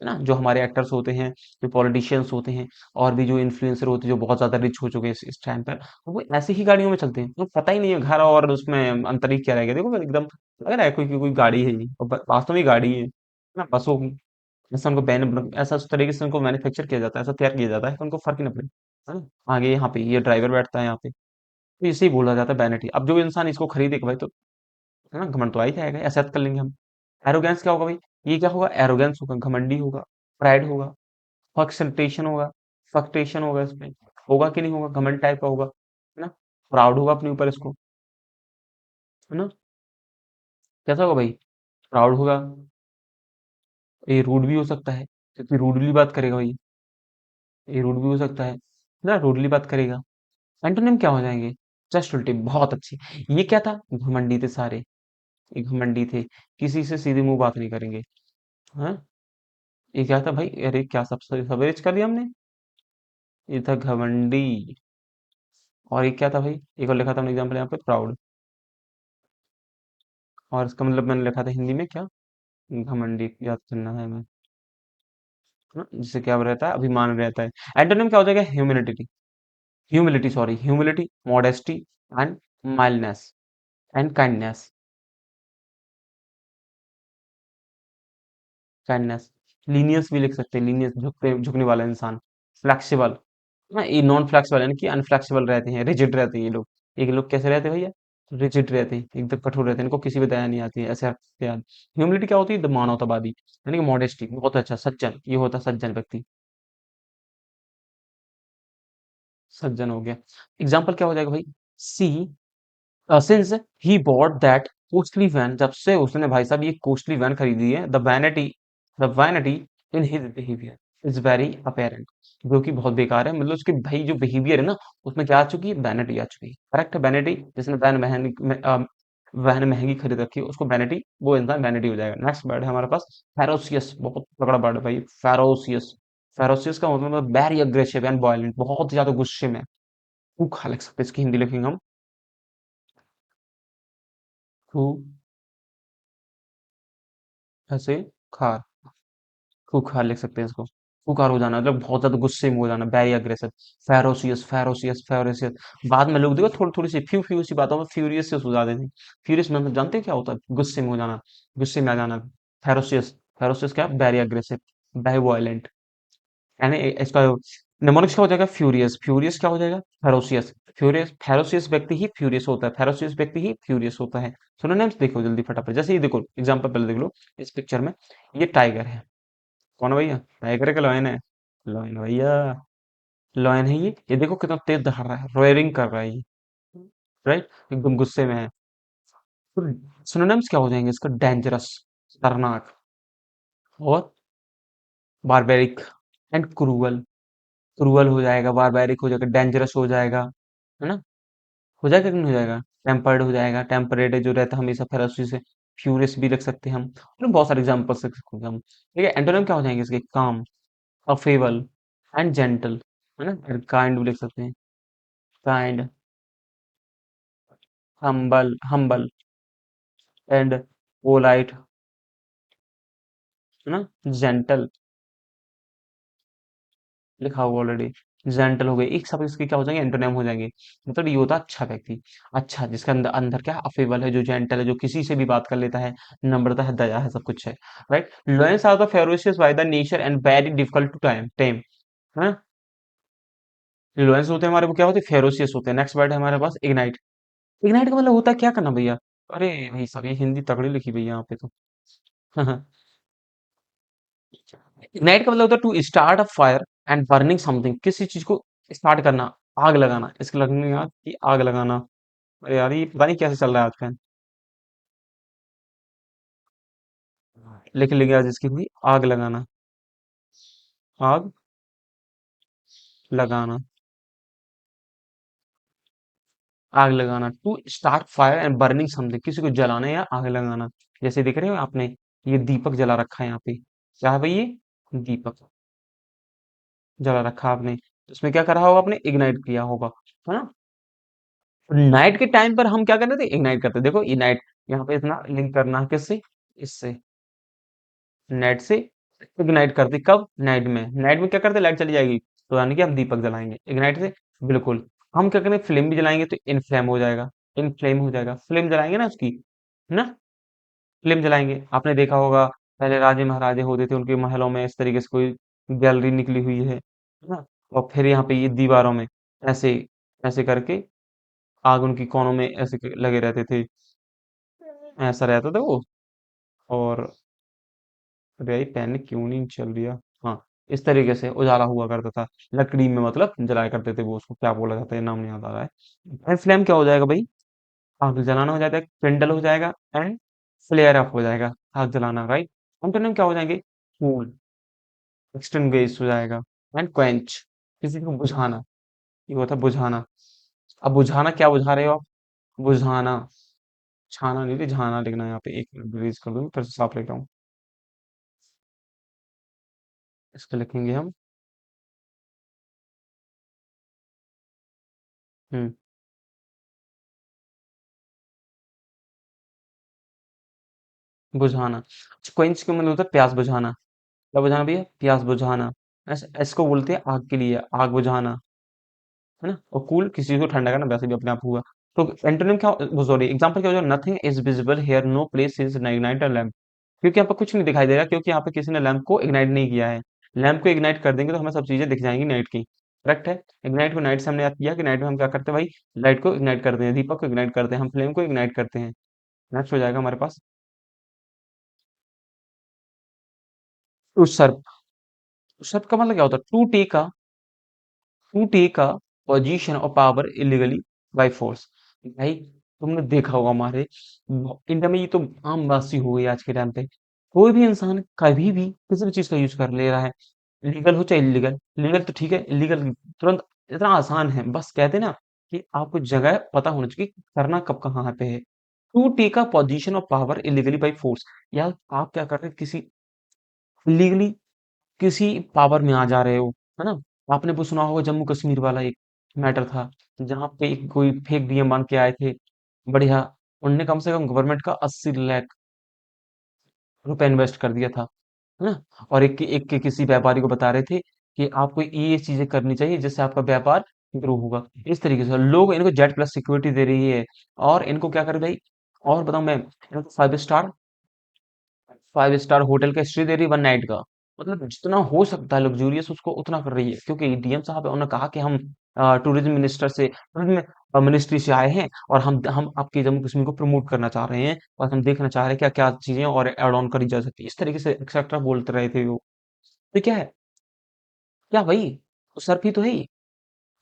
है ना, जो हमारे एक्टर्स होते हैं, जो पॉलिटिशियंस होते हैं, और भी जो इन्फ्लुएंसर होते हैं जो बहुत ज्यादा रिच हो चुके हैं इस टाइम पर, वो ऐसे ही गाड़ियों में चलते हैं, तो पता ही नहीं है घर और उसमें अंतरिक्ष क्या रह गया। देखो एकदम लग रहा है कोई गाड़ी है ये, और वास्तव में गाड़ी है ना, बसों की। ऐसा उनको ऐसा उस तरीके से उनको मैन्युफैक्चर किया जाता है, ऐसा तैयार किया जाता है कि उनको फर्क ही ना पड़े, है ना। आगे यहाँ पे ये ड्राइवर बैठता है यहाँ पे, तो इसे ही बोला जाता है वैनिटी। अब जो इंसान इसको खरीदेगा भाई, तो है ना, घमंड तो आ ही जाएगा, ऐसा कर लेंगे हम। एरोगेंस क्या होगा भाई? ये क्या होगा? एरोगेंस होगा, घमंडी होगा, प्राइड होगा, फक्सटेशन होगा, फक्टेशन होगा इसमें, होगा कि नहीं होगा? घमंड टाइप का होगा, है ना। प्राउड होगा अपने ऊपर इसको, है ना। कैसा होगा भाई? प्राउड होगा। ये रूड भी हो सकता है, क्योंकि रूडली बात करेगा भाई, ये रूड भी हो सकता है ना, रूडली बात करेगा। एंटोनिम क्या हो जाएंगे? जस्ट उल्टे, बहुत अच्छी। ये क्या था? घमंडी थे सारे, ये घमंडी थे, किसी से सीधे मुंह बात नहीं करेंगे। हाँ, ये क्या था भाई? अरे क्या सब सवेज कर दिया हमने। ये था घमंडी। और ये क्या था भाई? एक और लिखा था हमने एग्जाम्पल यहाँ पे, प्राउड। और इसका मतलब मैंने लिखा था हिंदी में क्या? घमंडी, याद करना है हमें, है ना? जिससे क्या रहता है? अभिमान रहता है। एंटोनिम क्या हो जाएगा? Humility. Humility, sorry, humility, modesty and mildness and kindness. Kindness, leniency भी लिख सकते हैं, लीनियंस, झुकते झुकने वाला इंसान। फ्लेक्सिबल, हाँ, ये नॉन फ्लेक्सिबल यानी कि अनफ्लेक्सिबल रहते हैं, रिजिड रहते हैं ये लोग। ये लोग कैसे रहते हैं भैया? रिजिड रहते हैं, एकदम कठोर रहते हैं, इनको किसी भी दया नहीं आती है, ऐसे रखते हैं। ह्यूमिलिटी क्या होती है? मानवतावादी, यानी कि मॉडेस्टी, बहुत अच्छा, सज्जन, ये होता है सज्जन व्यक्ति। सज्जन हो गया। एग्जाम्पल क्या हो जाएगा भाई? See, since he bought that costly van, जब से उसने भाई साहब ये कॉस्टली वैन खरीदी है, the vanity in his behaviour is very apparent, जो कि बहुत बेकार है, मतलब उसके भाई जो बिहेवियर है ना, उसमें क्या आ चुकी है? वैनिटी आ चुकी है। करेक्ट है, वैनिटी, जिसने वैन महंगी खरीद रखी है उसको वैनिटी, वो इंसान वैनिटी हो जाएगा। नेक्स्ट वर्ड है हमारे पास फेरोसियस, बहुत तगड़ा वर्ड है भाई, फेरोसियस। फेरोसियस का मतलब वेरी अग्रेसिव एंड वायलेंट, बहुत ज्यादा गुस्से में। खूब लिख सकते हैं, इसकी हिंदी लिखेंगे हम, खूब, ऐसे, खार, खूंखार लिख सकते हैं इसको। खूंखार हो जाना मतलब बहुत ज्यादा गुस्से में हो जाना, very aggressive. Ferocious, ferocious, ferocious. बाद में लोग देखो थोड़ी थोड़ी सी फ्यू फ्यू सी बातों में फ्यूरियस से हो जाते थे। फ्यूरियस मतलब जानते हैं क्या होता है? गुस्से में हो जाना, गुस्से में आ जाना। फेरोसियस, फेरोसियस क्या? Very aggressive, very violent. यानी इसका निमोनिक्स क्या हो जाएगा? फ्यूरियस। फ्यूरियस क्या हो जाएगा? फेरोसियस। फ्यूरियस, फेरोसियस व्यक्ति ही फ्यूरियस होता है, फेरोसियस व्यक्ति ही फ्यूरियस होता है। सुनो नाम देखो जल्दी फटाफट, जैसे ये देखो एग्जांपल पहले देख लो। इस पिक्चर में ये टाइगर है, कौन है भैया? टाइगर है कि लायन है? लायन भैया, लायन है ये देखो कितना तेज दहाड़ रहा है, रोयरिंग कर रहा है ये, राइट, एकदम गुस्से में है। तो सिनोनिम्स क्या हो जाएंगे इसका? डेंजरस, खतरनाक, और बारबेरिक एंड क्रूअल। क्रूअल हो जाएगा, बारबेरिक हो जाएगा, डेंजरस हो जाएगा, है ना? हो जाएगा कि नहीं हो जाएगा? टेम्पर्ड हो जाएगा, टेम्परेट जो रहता है हमेशा फेरोसी से। फ्यूरियस भी रख सकते हैं हम, मतलब बहुत सारे एग्जांपल्स रख सकते हैं हम। ठीक है, एंटोनिम क्या हो जाएंगे इसके? काम, अफेबल एंड जेंटल, है ना? काइंड भी लिख सकते हैं, काइंड, हम्बल एंड पोलाइट, है ना? जेंटल लिखा हुआ ऑलरेडी। जेंटल हो गई, एक सब इसके क्या हो जाएंगे? एंटोनिम हो जाएंगे। मतलब ये होता है अच्छा व्यक्ति, अच्छा जिसके अंदर अंदर क्या है? अफेबल है, जो जेंटल है, जो किसी से भी बात कर लेता है, नम्रता है, दया है, सब कुछ है, right. Lions are the ferocious by the nature and very difficult to time tame, है ना? लॉयंस होते हैं हमारे, वो क्या होते हैं? फेरोशियस होते हैं। नेक्स्ट वर्ड है हमारे पास इग्नाइट। इग्नाइट का मतलब होता है क्या करना भैया? अरे भाई साहब, ये हिंदी तगड़ी लिखी भैया यहाँ पे तो। इग्नाइट का मतलब होता है to start a fire and burning something, किसी चीज को स्टार्ट करना, आग लगाना, इसके लगने आग की, आग लगाना। अरे यार ये पता नहीं कैसे चल रहा है आजकल। लिख लेंगे आज इसकी भी, आग लगाना, आग लगाना, आग लगाना, to start fire and burning something, किसी को जलाना या आग लगाना। जैसे देख रहे हो आपने, ये दीपक जला रखा है यहाँ पे, क्या है भाई ये? दीपक जला रखा आपने, तो इसमें क्या करा होगा आपने? इग्नाइट किया होगा, है ना? नाइट के टाइम पर हम क्या करते थे? इग्नाइट करते, देखो इग्नाइट, यहाँ पे इतना लिंक करना है किससे? इससे, नेट से। इग्नाइट करते कब? नाइट में। नाइट में क्या करते? लाइट चली जाएगी, तो यानी कि हम दीपक जलाएंगे इग्नाइट से। बिल्कुल। हम क्या करें? फ्लेम भी जलाएंगे तो इनफ्लेम हो जाएगा, इनफ्लेम हो जाएगा, फ्लेम जलाएंगे ना उसकी, है ना? फ्लेम जलाएंगे, आपने देखा होगा पहले राजे महाराजे होते थे, उनके महलों में इस तरीके से कोई गैलरी निकली हुई है ना? और फिर यहाँ पे ये दीवारों में ऐसे, ऐसे करके आग उनकी कोनों में ऐसे लगे रहते थे, ऐसा रहता था वो। और अरे भाई पेन क्यों नहीं चल दिया? हाँ, इस तरीके से उजाला हुआ करता था, लकड़ी में मतलब जलाया करते थे वो, उसको क्या बोला जाता है नाम नहीं याद आ रहा है। फ्लेम क्या हो जाएगा भाई? आग जलाना हो जाएगा, पिंडल हो जाएगा, एंड फ्लेयर अप हो जाएगा, आग जलाना, राइट। एंटोनिम क्या हो जाएंगे? कूल, एक्सटिंग्विश हो जाएगा, एंड क्वेंच, किसी को बुझाना, ये होता है बुझाना। अब बुझाना क्या बुझा रहे हो आप? बुझाना, छाना नहीं, झाना लिखना है यहाँ पे, एक मिनट रिलीज कर दूँ फिर से साफ लिख रहा हूँ। इसको लिखेंगे हम, हम्म, बुझाना। क्वेंच का मतलब होता है प्यास बुझाना। क्या बुझाना भैया? प्यास बुझाना। इसको बोलते हैं आग के लिए, आग बुझाना, है ना? और कूल किसी को ठंडा करना वैसे भी अपने आप हुआ। तो एंटोनिम क्या, वो सॉरी एग्जाम्पल क्या हो जाएगा, nothing is visible here, no place is ignite a lamp. क्योंकि यहाँ पे कुछ नहीं दिखाई दे रहा, क्योंकि यहाँ पे किसी ने लैंप को इग्नाइट नहीं किया है। लैंप को इग्नाइट कर देंगे तो हमें सब चीजें दिख जाएंगी नाइट की। करेक्ट है। इग्नाइट को नाइट से हमने याद किया कि नाइट में हम क्या करते हैं भाई, लाइट को इग्नाइट करते हैं, दीपक को इग्नाइट करते हैं, हम फ्लेम को इग्नाइट करते हैं। नेक्स्ट हो जाएगा हमारे पास उस सर्प का मतलब क्या होता है, टू टेक अ पोजीशन और पावर इलीगली बाय फोर्स। भाई तुमने देखा होगा हमारे इंडिया में, ये तो आम बात सी हो गई आज के टाइम पे। कोई भी इंसान कभी भी किसी भी चीज का यूज कर ले रहा है, लीगल हो चाहे इलीगल। लीगल तो ठीक है, इलीगल तुरंत इतना आसान है, बस कहते हैं ना कि आपको जगह पता होना चाहिए कि करना कब कहाँ पे है। To take a position of power illegally by force, या आप क्या कर रहे हैं, किसी इलीगली किसी पावर में आ जा रहे हो, है ना? आपने वो सुना होगा जम्मू कश्मीर वाला एक मैटर था, जहाँ पे एक कोई फेक डीएम बन के आए थे, बढ़िया, उनने कम से कम गवर्नमेंट का 80 लाख रुपए इन्वेस्ट कर दिया था, है ना? और एक के किसी व्यापारी को बता रहे थे कि आपको ये चीजें करनी चाहिए जिससे आपका व्यापार ग्रो होगा। इस तरीके से लोग इनको जेड प्लस सिक्योरिटी दे रही है, और इनको क्या करे भाई, और बताऊं मैं, इनको 5 स्टार होटल का स्टे दे रही है 1 नाइट का। मतलब जितना हो सकता है लग्जूरियस उसको उतना कर रही है, क्योंकि डीएम साहब है, उन्होंने कहा कि हम टूरिज्म मिनिस्टर से, टूरिज्म मिनिस्ट्री से आए हैं, और हम आपके जम्मू कश्मीर को प्रमोट करना चाह रहे हैं, और हम देखना चाह रहे हैं क्या क्या चीजें और ऐड ऑन करी जा सकती है, इस तरीके से एक्सेट्रा बोलते रहे थे वो। तो क्या है, क्या भाई, तो सर भी तो है ही।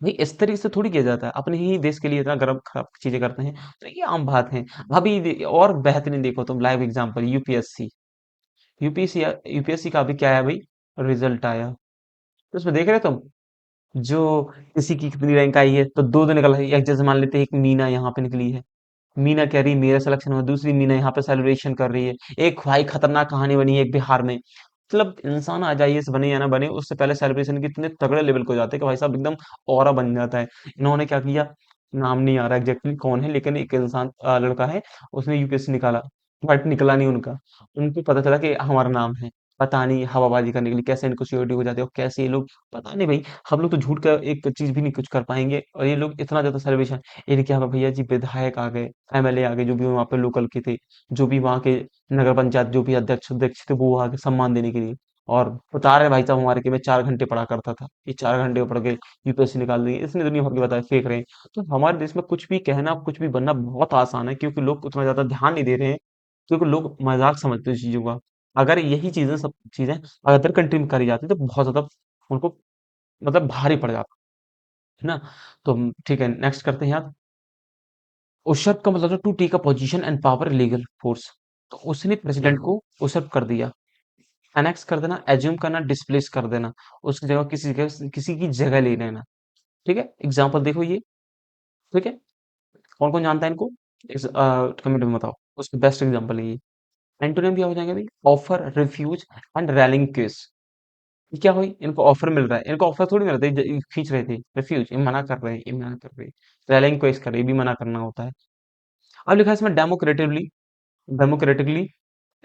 भाई इस तरीके से थोड़ी किया जाता है, अपने ही देश के लिए इतना गरम खराब चीजें करते हैं, तो ये आम बात है। अभी और बेहतरीन देखो तुम लाइव एग्जांपल, यूपीएससी। यूपीएससी का अभी क्या है भाई, रिजल्ट आया, तो उसमें देख रहे हो तुम, जो किसी की कितनी रैंक आई है, तो दो निकल आई, एक जैसे मान लेते हैं एक मीना यहाँ पे निकली है, मीना कह रही मेरा सिलेक्शन हुआ, दूसरी मीना यहाँ पे सेलिब्रेशन कर रही है। एक भाई खतरनाक कहानी बनी है एक बिहार में, मतलब इंसान आ जाइए बने या ना बने, उससे पहले सेलिब्रेशन के इतने तगड़े लेवल को जाते हैं कि भाई साहब एकदम ऑरा बन जाता है। इन्होंने क्या किया, नाम नहीं आ रहा एग्जैक्टली कौन है, लेकिन एक इंसान लड़का है, उसने यूपीएससी निकाला, बट निकला नहीं उनका। उनको पता चला कि हमारा नाम है, पता नहीं हवाबाजी करने के लिए कैसे इनको सिक्योरिटी हो जाती है, और कैसे ये लोग, पता नहीं भाई, हम लोग तो झूठ का एक चीज भी नहीं कुछ कर पाएंगे, और ये लोग इतना ज्यादा सेलिब्रेशन। ये क्या हुआ भैया जी, विधायक आ गए, एमएलए आ गए, जो भी वहाँ पे लोकल के थे, जो भी वहाँ के नगर पंचायत जो भी अध्यक्ष अध्यक्ष थे, वो आ गए सम्मान देने के लिए। और बता रहे भाई साहब हमारे कि मैं 4 घंटे पढ़ा करता था, ये 4 घंटे पढ़ के यूपीएससी निकाल देंगे, इसने दुनिया भर के बताया फेंक रहे हैं। तो हमारे देश में कुछ भी कहना कुछ भी बनना बहुत आसान है, क्योंकि लोग उतना ज्यादा ध्यान नहीं दे रहे हैं, क्योंकि लोग मजाक समझते हैं इस चीजों का। अगर यही चीजें सब चीजें अदर कंट्री में करी जाती तो बहुत ज्यादा उनको मतलब भारी पड़ जाता, है ना? तो ठीक है, नेक्स्ट करते हैं यार। उशर्प का मतलब था to take a position and power legal force, तो उसने प्रेसिडेंट को उशर्प कर दिया। एनेक्स कर देना, एज्यूम करना, डिस्प्लेस कर देना, उसकी जगह किसी की जगह ले लेना। ठीक है, एग्जाम्पल देखो ये। ठीक है, कौन कौन जानता है इनको, कमेंट में बताओ, उसके बेस्ट एग्जाम्पल है ये। एंटोनिम क्या हो जाएंगे भाई, offer, refuse and railing case. क्या हुई, इनको ऑफर मिल रहा है, इनको ऑफर थोड़ी मिल रहा है, खींच रहे थे, रिफ्यूज ये मना कर रहे हैं, ये मना कर रहे हैं, रैलिंग केस कर रहे हैं, ये भी मना करना होता है। अब लिखा है इसमें डेमोक्रेटिवली, democratically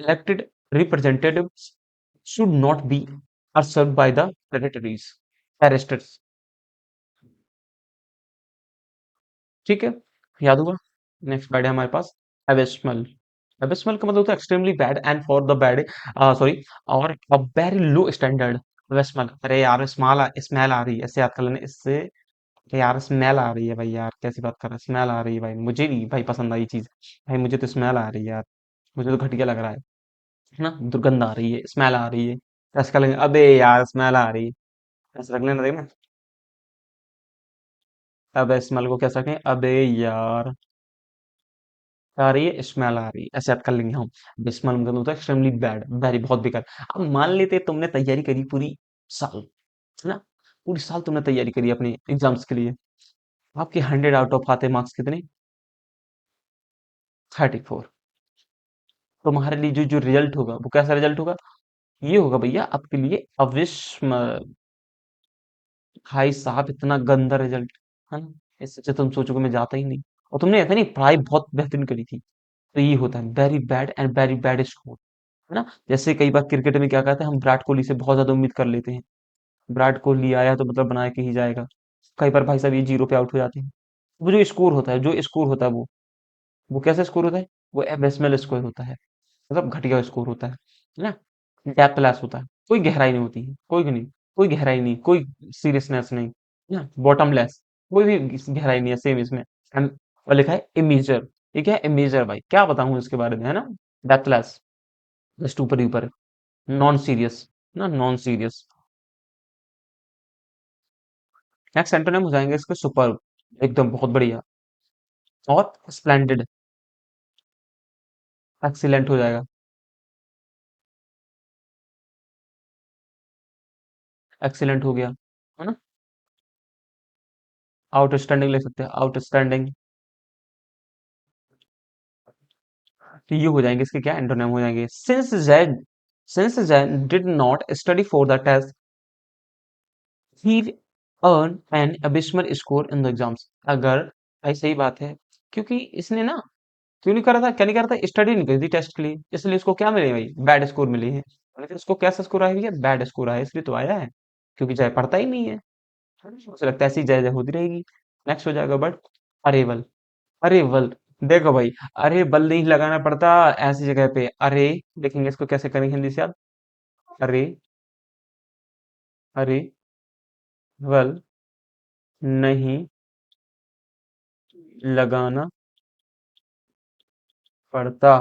elected representatives should not be usurped by the territories terrorists। ठीक है, याद हुआ। नेक्स्ट वर्ड है हमारे पास एबेसमल। एबेसमल का मतलब होता है extremely bad and for the bad, sorry, और अ वेरी लो स्टैंडर्ड। एबेसमल, अरे यार स्मैल स्मेल आ रही है, ऐसे याद कर लेने इससे। अरे यार स्मेल आ रही है भाई, यार कैसी बात कर रहा है, स्मेल आ रही है भाई, मुझे नहीं भाई पसंद आई चीज, भाई मुझे तो स्मेल आ रही है यार, मुझे तो घटिया लग रहा है ना, दुर्गंध आ रही है, स्मेल आ रही है, ऐसे कर लेंगे, अबे यार स्मेल आ रही है, ऐसे रख लेना, देखना। अब स्मेल को कैसे रखें, अबे यार आ रही है, स्मेल आ रही है, ऐसे याद कर लेंगे हम। स्मेल मतलब होता है एक्सट्रीमली बैड, वेरी बहुत बेकार। अब मान लेते तुमने तैयारी करी पूरी साल, है ना, पूरी साल तुमने तैयारी करी अपने एग्जाम्स के लिए, आपके 100 आउट ऑफ आते मार्क्स कितने, 34। तुम्हारे लिए जो जो रिजल्ट होगा वो कैसा रिजल्ट होगा, ये होगा भैया आपके लिए अविस्मरणीय। भाई साहब इतना गंदा रिजल्ट, है ना, इससे अच्छा तुम सोचोगे मैं जाता ही नहीं, और तुमने ऐसा नहीं पढ़ाई बहुत बेहतरीन करी थी, तो ये होता है very bad and very bad score, है ना? जैसे कई बार क्रिकेट में क्या कहते हैं, हम विराट कोहली से बहुत ज्यादा उम्मीद कर लेते हैं, विराट कोहली आया तो मतलब बना के ही जाएगा, कई बार भाई साहब ये जीरो पे आउट हो जाते हैं। वो जो स्कोर होता है, जो स्कोर होता है वो कैसा स्कोर होता है? वो एबेसमल स्कोर होता है, मतलब घटिया स्कोर होता है ना? डेप्थलेस होता है, कोई गहराई नहीं होती है, कोई भी नहीं, कोई गहराई नहीं, कोई सीरियसनेस नहीं, है ना? बॉटमलेस, कोई भी गहराई नहीं है, सेम इसमें। और लिखा है इमेजर। ये क्या है? इमेजर भाई, क्या बताऊं इसके बारे में, है ना? डेप्थलेस, जस्ट ऊपर ही ऊपर, नॉन सीरियस, ना नॉन सीरियस। नेक्स्ट एंटोनिम हो जाएंगे इसके सुपर, एकदम बहुत बढ़िया। और स्प्लेंडेड, एक्सीलेंट हो जाएगा, एक्सीलेंट हो गया, है ना? आउटस्टैंडिंग लिख सकते हैं, आउटस्टैंडिंग। तो ये हो जाएंगे इसके क्या एंटोनिम हो जाएंगे। Since Jed did not study for the test he earn an abysmal score in the exams. अगर भाई सही बात है, क्योंकि इसने ना क्यों नहीं करा था, क्या नहीं करा था, स्टडी नहीं करी थी टेस्ट के लिए, इसलिए इसको क्या मिले भाई, बैड स्कोर मिले हैं। लेकिन इसको कैसा स्कोर आया भैया, बैड स्कोर आया, इसलिए तो आया है, क्योंकि जय पढ़ता ही नहीं है। मुझे लगता है ऐसी जय जय होती रहेगी। नेक्स्ट हो जाएगा बट अरेवल। अरेवल, देखो भाई, अरे बल नहीं लगाना पड़ता ऐसी जगह पे, अरे देखेंगे इसको कैसे करेंगे हिंदी से याद। अरे, अरे वल नहीं लगाना पड़ता।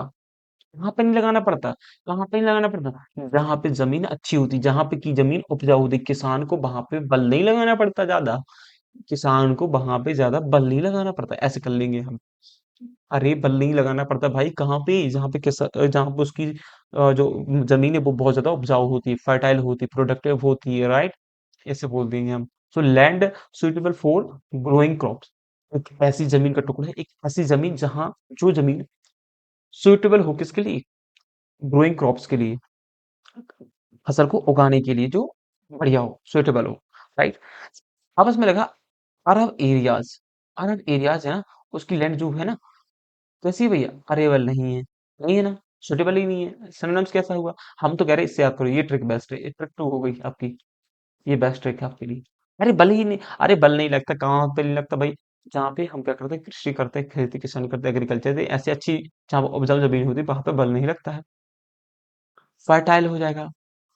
कहाँ पे नहीं लगाना पड़ता? कहाँ पे नहीं लगाना पड़ता? जहां पे जमीन अच्छी होती, जहां पे की जमीन उपजाऊ होती, किसान को वहां पे बल नहीं लगाना पड़ता ज्यादा। किसान को वहां पे ज्यादा बल नहीं लगाना पड़ता, ऐसे कर लेंगे हम। अरे बल नहीं लगाना पड़ता भाई, कहाँ पे? जहाँ पे जहाँ पे उसकी जो जमीन है वो बहुत ज्यादा उपजाऊ होती है, फर्टाइल होती है, प्रोडक्टिव होती है, राइट? ऐसे बोल देंगे हम। So land suitable for growing crops, एक ऐसी जमीन का टुकड़ा है, एक ऐसी जमीन जहाँ जो जमीन सुइटेबल हो किसके लिए, ग्रोइंग क्रॉप्स के लिए, फसल को उगाने के लिए, जो बढ़िया हो, सुइटेबल हो, राइट? अब इसमें लगा अरब एरियाज। अरब एरियाज है ना, उसकी लैंड जो है ना, कैसी है भैया, अरेबल नहीं है, नहीं है ना, सुटेबल ही नहीं है। सिनोनिम्स कैसा हुआ? हम तो कह रहे हैं इससे याद करो, ये ट्रिक बेस्ट है, ये ट्रिक टू हो गई आपकी, ये बेस्ट ट्रिक है आपके लिए। अरे बल ही नहीं, अरे बल नहीं लगता, कहाँ पे नहीं लगता भाई? जहाँ पे हम क्या करते हैं, कृषि करते हैं, खेती किसानी करते हैं, एग्रीकल्चर, ऐसी अच्छी जहाँ उपजाऊ जमीन होती है वहां पे बल नहीं लगता है। फर्टाइल हो जाएगा,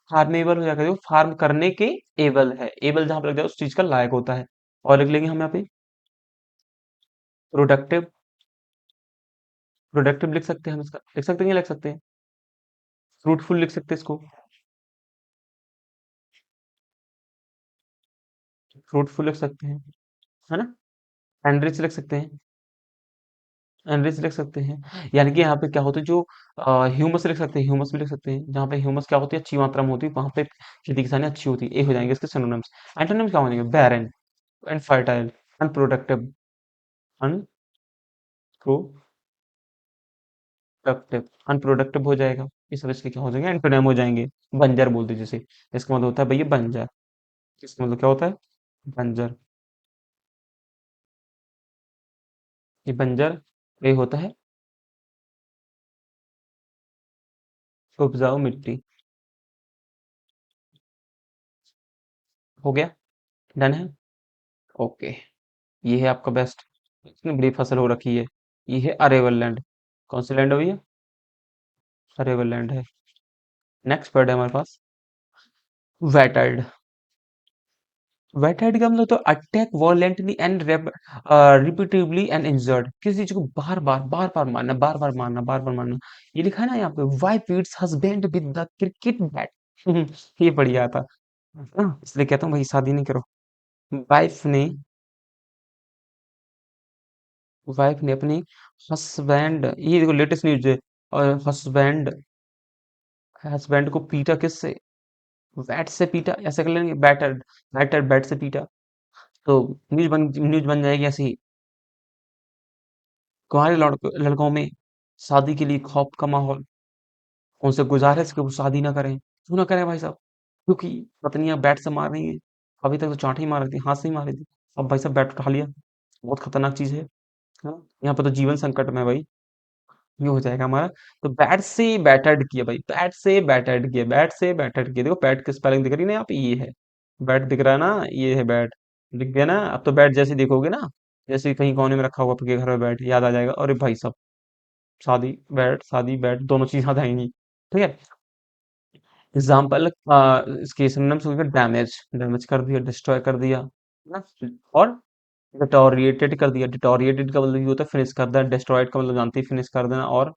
फार्मेबल हो जाएगा, जो फार्म करने के एबल है, एबल जहां पे लग जाए उस चीज का लायक होता है। और लिख लेंगे हम यहाँ पे प्रोडक्टिव, प्रोडक्टिव लिख सकते हैं हम, इसका लिख सकते हैं, या लिख सकते हैं फ्रूटफुल लिख सकते हैं इसको, फ्रूटफुल लिख सकते हैं, है ना? एनरिच लिख सकते हैं, एनरिच लिख सकते हैं। यानी कि यहाँ पे क्या होता है, जो ह्यूमस लिख सकते हैं, ह्यूमस भी लिख सकते हैं, जहाँ पे ह्यूमस क्या होती है, अच्छी मात्रा में होती है, वहां पे खेती किसानी अच्छी होती है। ये हो जाएंगे इसके सिनोनिम्स। एंटोनिम्स क्या हो जाएंगे, बैरन, इनफर्टाइल, अनप्रोडक्टिव, अनप्रोडक्टिव, अनप्रोडक्टिव हो जाएगा। ये सब इसके क्या हो जाएंगे, एंटोनिम हो जाएंगे। बंजर बोलते हैं जैसे, इसका मतलब होता है भैया बंजर। इसका मतलब क्या होता है, बंजर। ये बंजर, ये होता है उपजाऊ मिट्टी। हो गया, डन है, ओके। ये है आपका बेस्ट, इतनी बड़ी फसल हो रखी है। ये है अरेबल लैंड। कौन सी लैंड है भैया? अरेबल लैंड है। नेक्स्ट वर्ड है हमारे पास वेटर्ड। वेटर्ड का मतलब तो attack voluntarily and repeatedly and injured, किसी चीज को बार बार मारना, बार बार मारना, बार बार मारना। ये लिखा है ना यहाँ पे, wife beats husband with the cricket bat. ये बढ़िया था, इसलिए कहता हूँ भाई शादी नहीं करो। वाइफ ने वाइफ ने अपनी हस्बैंड, ये देखो लेटेस्ट न्यूज है, और हस्बैंड, हस्बैंड को पीटा किससे, बैट से पीटा, ऐसे कर लेंगे, बैटर, बैटर बैट से पीटा। तो न्यूज बन जाएगी ऐसे ही। कुंवारे लड़कों में शादी के लिए खौफ का माहौल, उनसे गुजारिश कि वो शादी ना करें। क्यों ना करें भाई साहब? क्योंकि पत्नियां बैट से मार रही हैं। अभी तक तो चांटे ही मार रही थी, हाथ से ही मार रही थी, अब भाई साहब बैट उठा लिया, बहुत खतरनाक चीज है ना? यहाँ पे तो जीवन संकट में है भाई। ये हो जाएगा हमारा। तो बैट से बैटर्ड किया भाई, बैट से बैटर्ड किया, बैट से बैटर्ड किया। देखो बैट की स्पेलिंग दिख रही है ना यहाँ पे, ये है बैट, दिख रहा है ना, ये है बैट। दिख गया ना? अब तो बैट जैसे देखोगे ना, जैसे कहीं कोने में रखा होगा आपके घर में बैट, याद आ जाएगा, अरे भाई साहब, शादी बैट दोनों चीज याद आएंगी। ठीक है। एग्जाम्पल, इसके सिनोनिम्स हो गए डैमेज, डैमेज कर दिया, डिस्ट्रॉय कर दिया, है ना? और डिटोरिएटेड कर दिया। डिटोरिएटेड का मतलब ये होता है फिनिश कर देना, डिस्ट्रॉयड का मतलब जानते ही फिनिश कर देना। और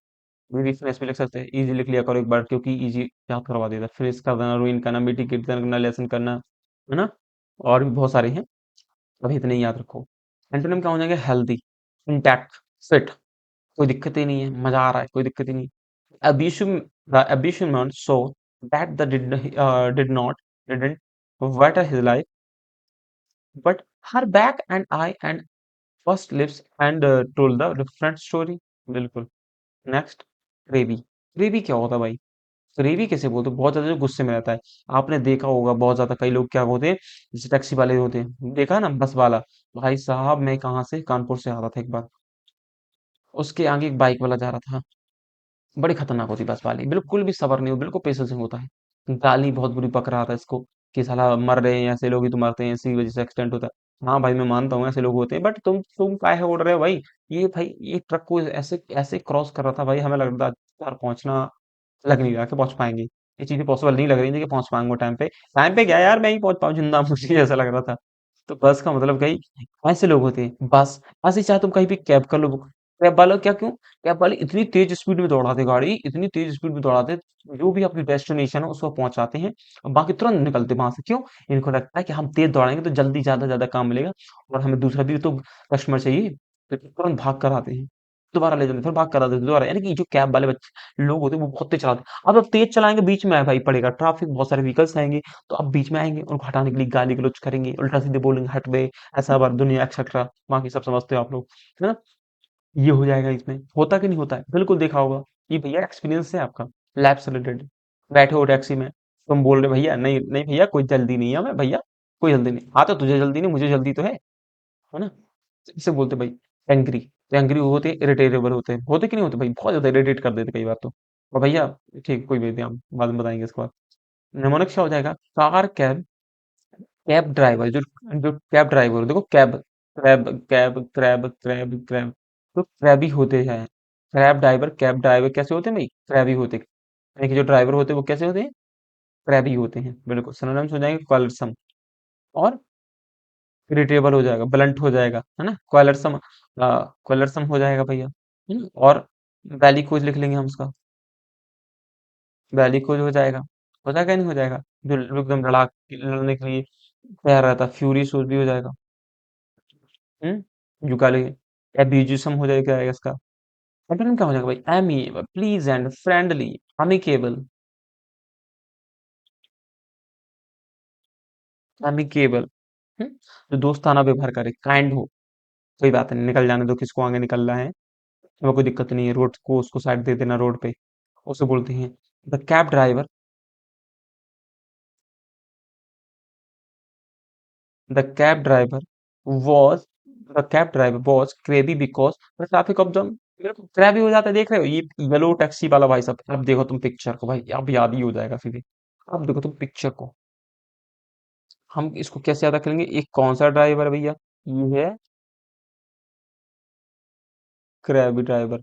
भी फिनिश भी लिख सकते हैं, इजी लिख लिया करो एक बार, क्योंकि इजी याद करवा देता है। फिनिश कर देना, रुइन करना, मिटिगेट करना, लेसन करना, है ना? और भी बहुत सारे हैं, अभी इतने ही याद रखो। एंटोनिम क्या हो जाएगा? हेल्दी, इंटैक्ट, फिट, कोई दिक्कत ही नहीं है, मजा आ रहा है, कोई दिक्कत ही नहीं। Abusement, the abusement so that the did not didn't better his life, but her back and eye and first lips and told the different story. बिल्कुल। Next, gravy. ग्रेवी क्या होता है भाई? ग्रेवी कैसे बोलते हैं? बहुत ज्यादा जो गुस्से में रहता है। आपने देखा होगा बहुत ज्यादा कई लोग क्या होते हैं, जैसे टैक्सी वाले होते हैं, देखा ना, बस वाला। भाई साहब, मैं कहाँ से, कानपुर से आ रहा था एक बार, उसके आगे एक बाइक वाला जा रहा था। बड़ी खतरनाक होती बस वाली, बिल्कुल भी सबर नहीं हो, बिल्कुल पेशेंस नहीं होता है। गाली बहुत बुरी पक रहा था इसको, कि साला मर रहे हैं, ऐसे लोग ही तो मरते हैं, इसी वजह से एक्सीडेंट होता है। हाँ भाई, मैं मानता हूँ ऐसे लोग होते हैं, बट तुम काहे उड़ रहे हो भाई? ये भाई, ये ट्रक को ऐसे ऐसे क्रॉस कर रहा था भाई, हमें लग रहा था यार पहुंचना, लग नहीं रहा कि पहुंच पाएंगे। ये चीजें पॉसिबल नहीं लग रही थी कि पहुंच पाएंगे टाइम पे। टाइम पे क्या यार, मैं ही पहुंच पाऊँ जिंदा, मुझे ऐसा लग रहा था। तो बस का मतलब कहीं ऐसे लोग होते हैं बस। ऐसे चाहे तुम कहीं भी कैब कर लो बुक, कैब वाला क्या, क्यों? कैब वाले इतनी तेज स्पीड में दौड़ाते गाड़ी, इतनी तेज स्पीड में दौड़ाते, जो भी आपकी डेस्टिनेशन है उसको पहुंचाते हैं, और बाकी तुरंत निकलते वहां से। क्यों? इनको लगता है कि हम तेज दौड़ाएंगे तो जल्दी ज्यादा ज्यादा काम मिलेगा, और हमें दूसरा भी तो कस्टमर चाहिए, तो तुरंत भाग कर आते हैं, दोबारा ले जाते हैं, फिर भाग कर आते हैं दोबारा। यानी कि जो कैब वाले बच्चे लोग होते हैं वो बहुत तेज चलाते हैं। अब तेज चलाएंगे, बीच में भाई पड़ेगा ट्रैफिक, बहुत सारे व्हीकल्स आएंगे, तो अब बीच में आएंगे, उनको हटाने के लिए गाली गलौज करेंगे, उल्टा सीधे बोलेंगे हट बे, ऐसा बार दुनिया एक्सेट्रा, बाकी सब समझते हो आप लोग, है ना? ये हो जाएगा इसमें, होता कि नहीं होता है? बिल्कुल देखा होगा। ये भैया एक्सपीरियंस है आपका, लैब से रिलेटेड। बैठे हो टैक्सी में, तुम बोल रहे भैया, नहीं नहीं भैया कोई जल्दी नहीं है हमें, भैया कोई जल्दी नहीं। हाँ तो तुझे जल्दी नहीं, मुझे जल्दी तो है ना? इसे बोलते भाई एंग्री। तो एंग्री होते, इरिटेटेबल होते कि नहीं होते भाई? बहुत ज्यादा इरिटेट कर देते कई बार तो। और भैया, ठीक, कोई भी हम बाद में बताएंगे इसके बाद। निमोनिक क्या हो जाएगा? कार, कैब, कैब ड्राइवर, जो जो कैब ड्राइवर, देखो कैब, क्रैब, तो क्रैबी होते हैं। कैब ड्राइवर कैसे होते हैं भाई? क्रैबी होते हैं। यानी कि जो ड्राइवर होते हैं वो कैसे होते हैं? क्रैबी होते हैं, बिल्कुल। सिनोनिम्स हो जाएंगे कॉलरसम, और इरिटेबल हो जाएगा, ब्लंट हो जाएगा, है ना? कॉलरसम हो जाएगा भैया, है ना? और बेलिकोज लिख लेंगे हम उसका, बेलिकोज हो जाएगा नहीं हो जाएगा? जो एकदम लड़ने के लिए तैयार रहता, फ्यूरियस भी हो जाएगा। जुकाले, एब्यूजिसम हो जाएगा इसका। एंटोनिम क्या हो जाएगा भाई? एमिएबल, प्लीजेंट, फ्रेंडली, अमिकेबल, अमिकेबल, जो दोस्ताना व्यवहार करे, काइंड हो, कोई बात नहीं, निकल जाने दो, किसको आगे निकलना है, हमें कोई दिक्कत नहीं है, रोड को उसको साइड दे देना रोड पे। उसे बोलते हैं the cab driver, the cab driver was the cab driver was crabby because the traffic of the, crabby हो जाता है, देख रहे हो? ये येलो टैक्सी वाला भाई साहब, अब देखो तुम पिक्चर को भाई, अब याद ही हो जाएगा सीधे। अब देखो तुम पिक्चर को, हम इसको कैसे याद करेंगे? एक कौन सा ड्राइवर है भैया? ये है क्रैबी ड्राइवर,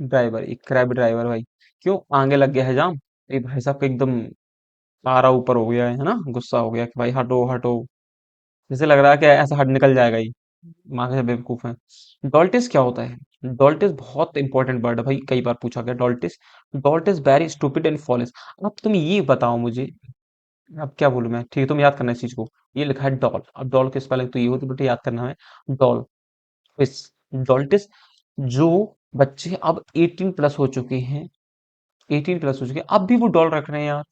ड्राइवर, एक क्रैबी ड्राइवर भाई। क्यों? आगे लग गया है जाम, ये भाई साहब का एकदम पारा ऊपर हो गया है ना? गुस्सा हो गया कि भाई हटो हटो, जैसे लग रहा है कि ऐसा हट निकल जाएगा ही, माँ के बेवकूफ है। डॉल्टिस क्या होता है? डॉल्टिस बहुत इंपॉर्टेंट वर्ड है भाई, कई बार पूछा गया डॉल्टिस। डॉल्टिस वेरी स्टूपिड एंड फॉलिस। अब तुम ये बताओ मुझे, अब क्या बोलूं मैं? ठीक है, तुम याद करना इस चीज को। ये लिखा है डॉल, अब डॉल के स्पेलिंग तो ये होती है, बेटा याद करना है। डॉल, इस डॉल्टिस, जो बच्चे अब 18 प्लस हो चुके हैं, 18 प्लस हो चुके हैं, अब भी वो डॉल रख रहे हैं यार।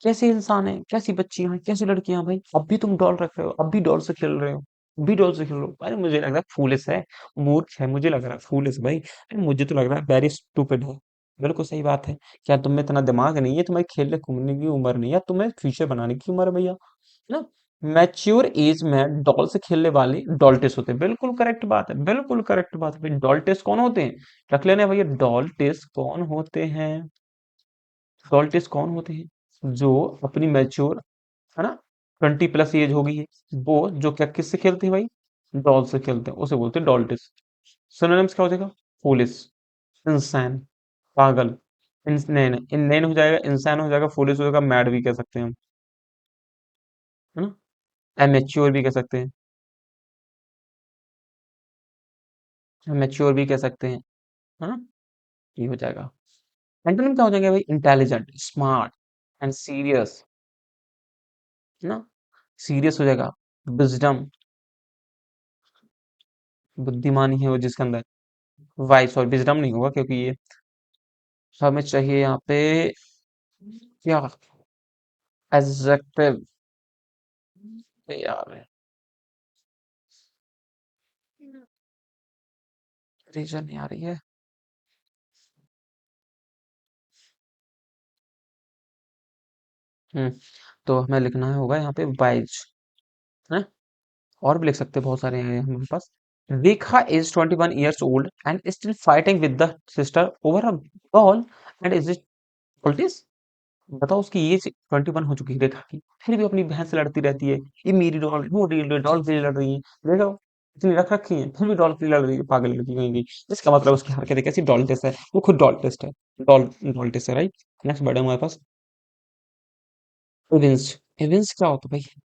कैसे इंसान है, कैसी बच्चियां हैं, कैसी लड़कियां हैं भाई, अब भी तुम डॉल रख रहे हो, अब भी डॉल से खेल रहे हो, अब भी डॉल से खेल रहे हो। अरे मुझे लग रहा है फूलिश है, मूर्ख है, मुझे लग रहा है फूलिश भाई। अरे मुझे तो लग रहा है वेरी स्टूपिड है। बिल्कुल सही बात है। क्या तुम में इतना दिमाग नहीं है? तुम्हारी खेलने कूदने की उम्र नहीं है, तुम्हें फ्यूचर बनाने की उम्र है भैया, है ना? मैच्योर एज में डॉल से खेलने वाले डॉल्टिस होते हैं, बिल्कुल करेक्ट बात है, बिल्कुल करेक्ट बात है भाई। डॉल्टिस कौन होते हैं? रख लेना भैया, डॉल्टिस कौन होते हैं? डॉल्टिस कौन होते हैं? जो अपनी मैच्योर, है ना, 20+ एज होगी है, वो जो क्या किससे खेलते हैं भाई, डॉल से खेलते हैं, उसे बोलते हैं डॉल्टिस। सिनोनिम्स क्या हो जाएगा, फूलिश, इंसान, पागल, इनसेन, इननेन हो जाएगा, इंसान हो जाएगा, फूलिश हो जाएगा, मैड भी कह सकते हैं हम, है ना, एमेच्योर भी कह सकते हैं, मैच्योर भी कह सकते हैं, है ना, ये हो जाएगा। एंटोनिम क्या हो जाएगा भाई, इंटेलिजेंट, स्मार्ट एंड सीरियस, है ना, सीरियस हो जाएगा, विजडम, बुद्धिमानी है वो जिसके अंदर, वाइस और विजडम नहीं होगा क्योंकि ये हमें चाहिए यहाँ पे क्या, एडजेक्टिव यार, रीजन नहीं आ रही है। हम्म, तो हमें लिखना है होगा यहाँ पे वाइज, है, और भी लिख सकते हैं, बहुत सारे हैं हमारे पास। Rekha is 21 years old and still fighting with the sister over a ball and is it politics. बताओ, उसकी एज 21 हो चुकी है रेखा की, फिर भी अपनी बहन से लड़ती रहती है, ये मेरी डॉल, वो मेरी डॉल के लिए लड़ रही है, देखो इतनी रख रखी है फिर भी डॉल के लिए लड़ रही है, पागल लड़की कहीं की। इसका मतलब उसकी हरकतें कैसी डॉल टेस्ट है, वो खुद डॉल टेस्ट है, डॉल डॉल टेस्ट है, राइट। नेक्स्ट बढ़े हमारे पास, एविडेंस। एविडेंस क्या होता है भाई,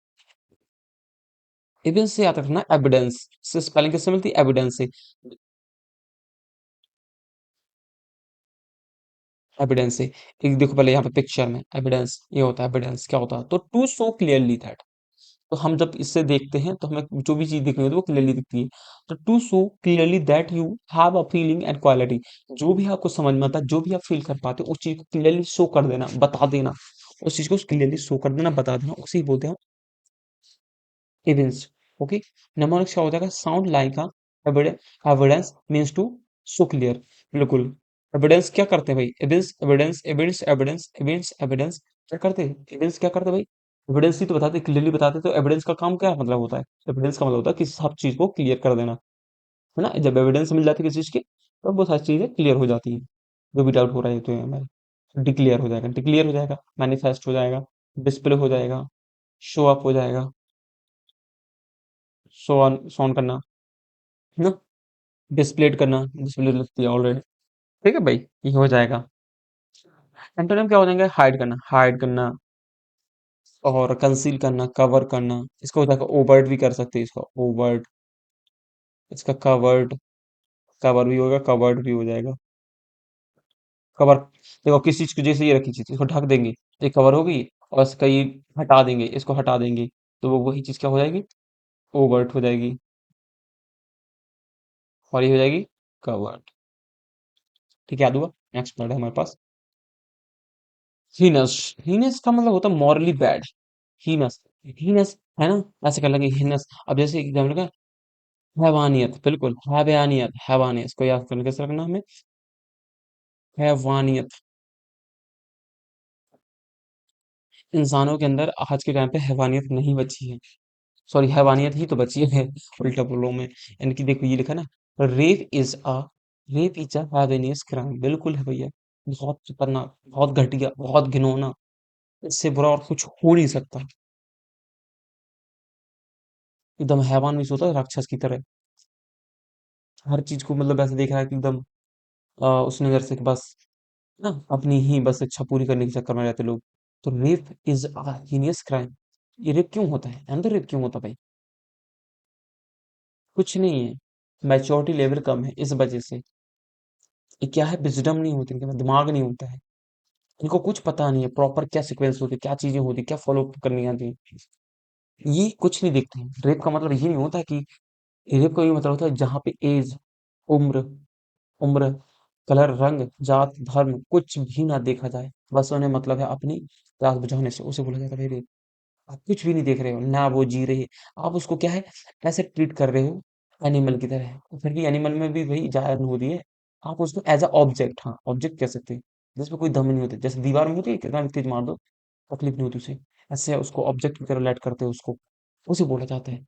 एविडेंस से याद रखना, एविडेंस से स्पेलिंग किससे मिलती है, एविडेंस से, एविडेंस से। एक देखो पहले यहाँ पे पिक्चर में एविडेंस, ये होता है एविडेंस, क्या होता है, तो टू शो क्लियरली दैट, तो हम जब इससे देखते हैं तो हमें जो भी चीज दिखनी होती है वो क्लियरली दिखती है। तो to show clearly that you have a feeling and quality, जो भी आपको समझ में आता है, जो भी आप फील कर पाते हो, उस चीज को क्लियरली शो कर देना, बता देना, उस चीज को क्लियरली शो कर देना, बता देना, उसी बोलते हैं evinced. Okay. Mnemonics क्या हो जाएगा, sound like a evidence means to so clear, बिल्कुल। एविडेंस क्या करते हैं भाई, evidence evidence evidence evidence evidence evidence क्या करते हैं, एविडेंस क्या करते हैं भाई, एविडेंस ही तो बताते, क्लियरली बताते, तो एविडेंस का काम क्या मतलब होता है, एविडेंस का मतलब होता है कि सब चीज को क्लियर कर देना, है ना, जब एविडेंस मिल जाती है किसी चीज की, तो वो सारी चीजें क्लियर हो जाती है, जो भी डाउट हो रहा है तो हमारे डिक्लियर हो जाएगा, डिक्लियर हो जाएगा, मैनिफेस्ट हो जाएगा, डिस्प्ले हो जाएगा, शो अप हो जाएगा, सो ऑन करना, है ना, डिस्प्लेड करना, डिस्प्ले लगती है ऑलरेडी, ठीक है भाई, ये हो जाएगा। एंटोनिम क्या हो जाएंगे, हाइड करना, हाइड करना, और कंसील करना, कवर करना, इसको हो जाएगा ओवर्ट भी कर सकते हैं, इसको ओवर्ट, इसका कवर्ड, कवर भी होगा, कवर्ड भी हो जाएगा, कवर। देखो किस चीज को, जैसे ये रखी चीज इसको ढक देंगे, ये कवर होगी, और इसका ये हटा देंगे, इसको हटा देंगे, तो वो वही चीज क्या हो जाएगी, ओवर्ट हो जाएगी, और ये हो जाएगी कवर्ड। ठीक है, याद हुआ। नेक्स्ट वर्ड है हमारे पास, हीनस। हीनस का मतलब होता है मॉरली बैड, हीनस, हीनस, है ना, ऐसे कर लेंगे हीनस। अब जैसे एग्जाम्पल का, हैवानियत, बिल्कुल, हैवानियत, हैवानियत, इसको याद करने कैसे रखना हमें, हैवानियत। इंसानों के अंदर आज के टाइम पे हैवानियत नहीं बची है, सॉरी, हैवानियत ही तो बची है उल्टा बोलो में, यानी कि देखो ये लिखा ना, rape is a, rape is a heinous crime, बिल्कुल है भैया, बहुत खतरनाक, बहुत घटिया, बहुत घिनौना, इससे बुरा और कुछ हो नहीं सकता, एकदम हैवान भी सोता है राक्षस की तरह, हर चीज को मतलब ऐसे देख रहा है कि एकदम उस नजर से कि बस ना अपनी ही बस इच्छा पूरी करने के चक्कर में रहते लोग। तो rape is a heinous crime, ये रेप क्यों होता है, अंदर रेप क्यों होता है भाई, कुछ नहीं है, मैच्योरिटी लेवल कम है इस वजह से, ये क्या है, विजडम नहीं होती, इनके पास दिमाग नहीं होता है, इनको कुछ पता नहीं है प्रॉपर क्या सीक्वेंस होती है, क्या चीजें होती है, क्या फॉलो करनी आती है, ये कुछ नहीं देखते हैं। रेप का मतलब ये नहीं होता कि, रेप का ये मतलब होता है जहाँ पे एज, उम्र, उम्र, कलर, रंग, जात, धर्म कुछ भी ना देखा जाए, बस उन्हें मतलब है अपनी प्यास बुझाने से, उसे बोला जाता है रेप। आप कुछ भी नहीं देख रहे हो, ना वो जी रही है, आप उसको क्या है, ऐसे ट्रीट कर रहे हो एनिमल की तरह, और फिर भी एनिमल में भी वही जान होती है, आप उसको एज अ ऑब्जेक्ट, हाँ ऑब्जेक्ट कह सकते हैं, जिसमें कोई दम नहीं होती, जैसे दीवार में होती है, कितना भी तेज मार दो तकलीफ नहीं होती उसे, ऐसे उसको ऑब्जेक्ट की तरह लेट करते हो उसको, उसे बोला जाता है।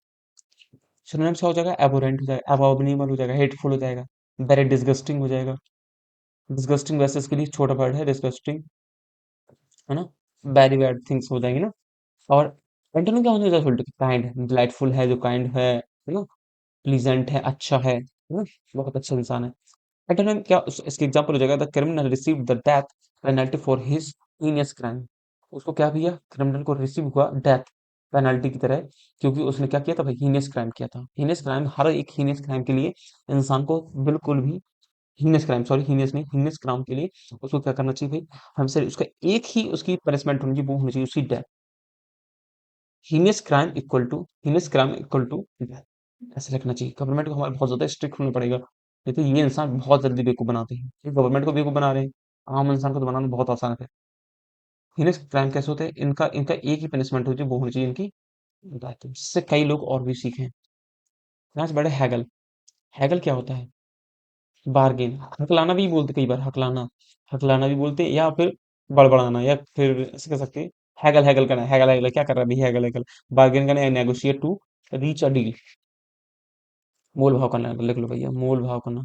सिनोनिम्स क्या हो जाएगा, एबोरेंट हो जाएगा, एबॉमिनेबल हो जाएगा, हेटफुल हो जाएगा, वेरी डिसगस्टिंग हो जाएगा, डिसगस्टिंग वैसे इसके लिए छोटा वर्ड है डिसगस्टिंग, है ना, वेरी बैड थिंग्स हो जाएंगे ना, और एंटोनिम क्या होता है? उल्टे काइंड, डिलाइटफुल है जो काइंड है ना, प्लीजेंट है, अच्छा है ना, बहुत अच्छा इंसान है। एंटोनिम क्या इसके एग्जांपल हो जाएगा, the criminal receive the death penalty for his heinous crime. उसको क्या किया? क्रिमिनल को रिसीव हुआ डेथ पेनल्टी की तरह, क्योंकि उसने क्या किया था भाई? हीनियस क्राइम किया था। हीनियस क्राइम, हर एक हीनियस क्राइम के लिए इंसान को बिल्कुल भी, हीनियस क्राइम, सॉरी हीनियस नहीं, हीनियस क्राइम के लिए उसको क्या करना चाहिए भाई? हमसे उसका एक ही उसकी पनिशमेंट होनी चाहिए, वो होनी चाहिए उसकी death. Heinous crime equal to death, ऐसे रखना चाहिए। गवर्नमेंट को हमारे बहुत ज्यादा स्ट्रिक्ट होना पड़ेगा, नहीं तो ये इंसान बहुत जल्दी बेवकूफ बनाते हैं। ये गवर्नमेंट को बेवकूफ बना रहे हैं, आम इंसान को तो बनाना बहुत आसान है। हीनियस क्राइम कैसे होते हैं? इनका इनका एक ही पनिशमेंट होती है, वो होनी चाहिए इनकी डेथ, जिससे कई लोग और भी सीखें। नेक्स्ट बड़े हैगल। हैगल क्या होता है? बार्गेन, हकलाना भी बोलते, कई बार हकलाना, हकलाना भी बोलते हैं, या फिर बड़बड़ाना, या फिर ऐसे कह सकते हैं हैगल, हैगल करना, हैगल हैगल क्या कर रहा है भाई? हैगल हैगल, बार्गेन करना, negotiate to reach a deal, मोल भाव करना, लिख लो भैया, मोल भाव करना।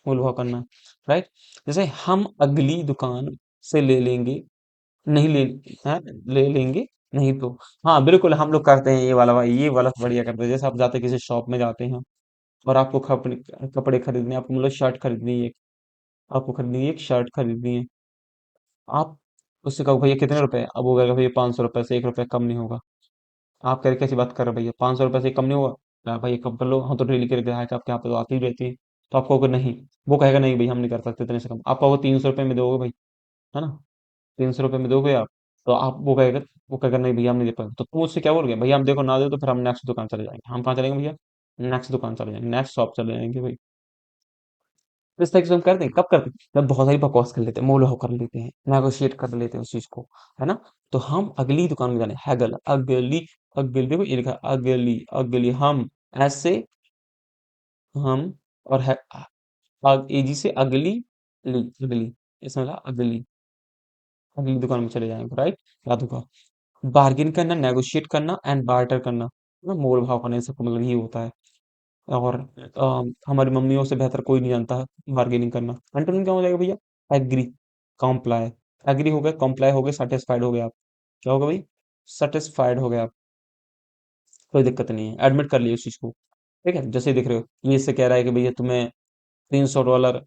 मोल भाव करना, राइट। जैसे हम अगली दुकान से ले लेंगे, नहीं ले, हैं, ले लेंगे, नहीं तो, हाँ बिल्कुल हम लोग करते हैं ये वाला भाई, ये वाला बढ़िया करते हैं। जैसे आप जाते हैं किसी शॉप में जाते हैं, और आपको कपड़े कपड़े खरीदने, आपको मतलब शर्ट खरीदनी है, आपको खरीदनी है, एक शर्ट खरीदनी है, आप उससे कहो भैया कितने रुपए? अब वो कहेगा भैया 500 रुपए से 1 रुपया कम नहीं होगा। आप कह रहे कैसी बात कर रहे हो भैया, 500 रुपए से कम नहीं होगा? भाई कम कर लो, हम तो डेली के ग्राहक हैं आपके यहाँ पे, तो आती ही रहती है। तो आप कहोगे नहीं, वो कहेगा नहीं भाई हम नहीं कर सकते इतने से कम। आप कहोगे 300 रुपये में दोगे भाई, है ना, 300 रुपये में दोगे आप? तो आप, वो कहेगा नहीं भैया हम नहीं दे पाएंगे। तो तुम उससे क्या बोलोगे? भैया हम देखो ना दे तो फिर हम नेक्स्ट दुकान चले जाएंगे। हम कहाँ चलेंगे भैया? नेक्स्ट दुकान चले जाएंगे, नेक्स्ट शॉप चले जाएंगे भाई। तो इस तरीके से हम करते हैं, कब करते हैं? जब बहुत सारी बकवास कर लेते हैं, मोल भाव कर लेते हैं, नेगोशिएट कर लेते हैं उस चीज को, है ना। तो हम अगली दुकान में जाने, हैगल, अगली, अगली देखो ये लिखा है, अगली, अगली हम, ऐसे हम, और है एजी से अगली, ली, अगली, इसमें ला अगली, अगली दुकान में चले जाएंगे, राइट। याद होगा। बार्गेन करना, नेगोशिएट करना एंड बार्टर करना, ना मोल भाव करना, सबको मतलब ये होता है। और हमारी मम्मियों से बेहतर कोई नहीं जानता बार्गेनिंग करना। अंटोनिम क्या हो जाएगा भैया? Agree, comply. एग्री हो गए, कॉम्प्लाई हो गए, सेटिस्फाइड हो गए आप। क्या होगा भाई? सेटिस्फाइड हो गए आप, कोई दिक्कत नहीं है, एडमिट कर लिया उस चीज को। ठीक है, जैसे देख रहे हो ये इससे कह रहा है कि भैया तुम्हें $300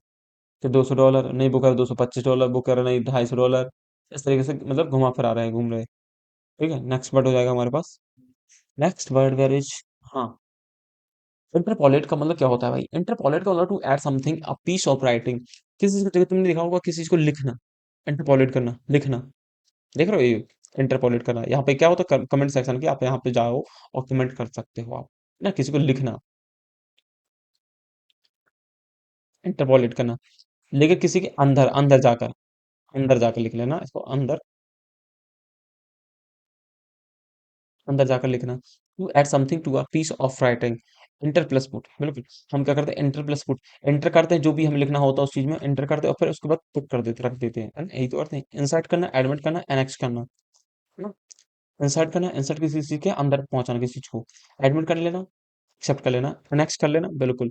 कि $200, नहीं वो कह रहा $225, वो कह रहा नहीं $250। इस तरीके से मतलब घुमा फिरा रहे हैं, घूम रहे हैं। ठीक है, नेक्स्ट वर्ड हो जाएगा हमारे पास। नेक्स्ट वर्ड वेर इज, हाँ, इंटरपोलेट का मतलब क्या होता है भाई? इंटरपोलेट का मतलब to add something, a piece of writing. किसी चीज को, तुमने देखा होगा किसी चीज को लिखना, इंटरपोलेट करना, लिखना। देख रहे हो ये इंटरपोलेट करना? यहाँ पे क्या होता है? कमेंट सेक्शन के, आप यहाँ पे जाओ और कमेंट कर सकते हो आप, ना, किसी को लिखना, इंटरपोलेट करना। लेकिन किसी के अंदर, अंदर जाकर लिख लेना इसको, अंदर, अंदर जाकर लिखना। To add something to a piece of writing, inter plus put, बिल्कुल। हम क्या करते हैं? इंटर प्लस पुट, एंटर करते हैं जो भी हमें लिखना होता है उस चीज में, एंटर करते हैं और फिर उसके बाद पुट कर देते, रख देते हैं, है ना? यही तो करते हैं। इंसर्ट करना, एडमिट करना, एनेक्स करना, है ना। इंसर्ट करना, इंसर्ट किसी चीज के अंदर पहुंचाना किसी चीज को, एडमिट कर लेना, एक्सेप्ट कर लेना, एनेक्स कर लेना, बिल्कुल।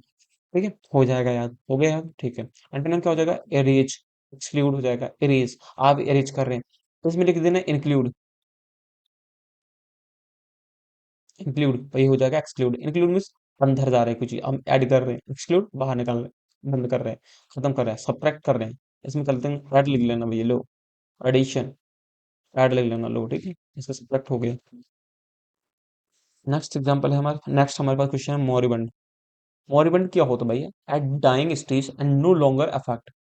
ठीक है, हो जाएगा याद, हो गया याद, ठीक है। एंटोनिम क्या हो जाएगा? एरेज, एक्सक्लूड हो जाएगा, एरेज, आप एरेज कर रहे हैं तो इसमें लिख देना इंक्लूड, इंक्लूड वही हो जाएगा एक्सक्लूड। इंक्लूड मीन्स अंदर जा रहे हैं कुछ, हम ऐड कर रहे हैं, एक्सक्लूड बाहर निकाल रहे हैं, बंद कर रहे हैं, खत्म कर रहे हैं, सब्ट्रैक्ट कर रहे हैं। इसमें करते हैं ऐड, लिख लेना भैया, लो, एडिशन, ऐड लिख लेना, लो, ठीक है, इसका सब्ट्रैक्ट हो गया। नेक्स्ट एग्जांपल है हमारे, नेक्स्ट हमारे पास क्वेश्चन है मॉरिबंड। मॉरिबंड क्या होता है भैया? At dying stage and no longer affect,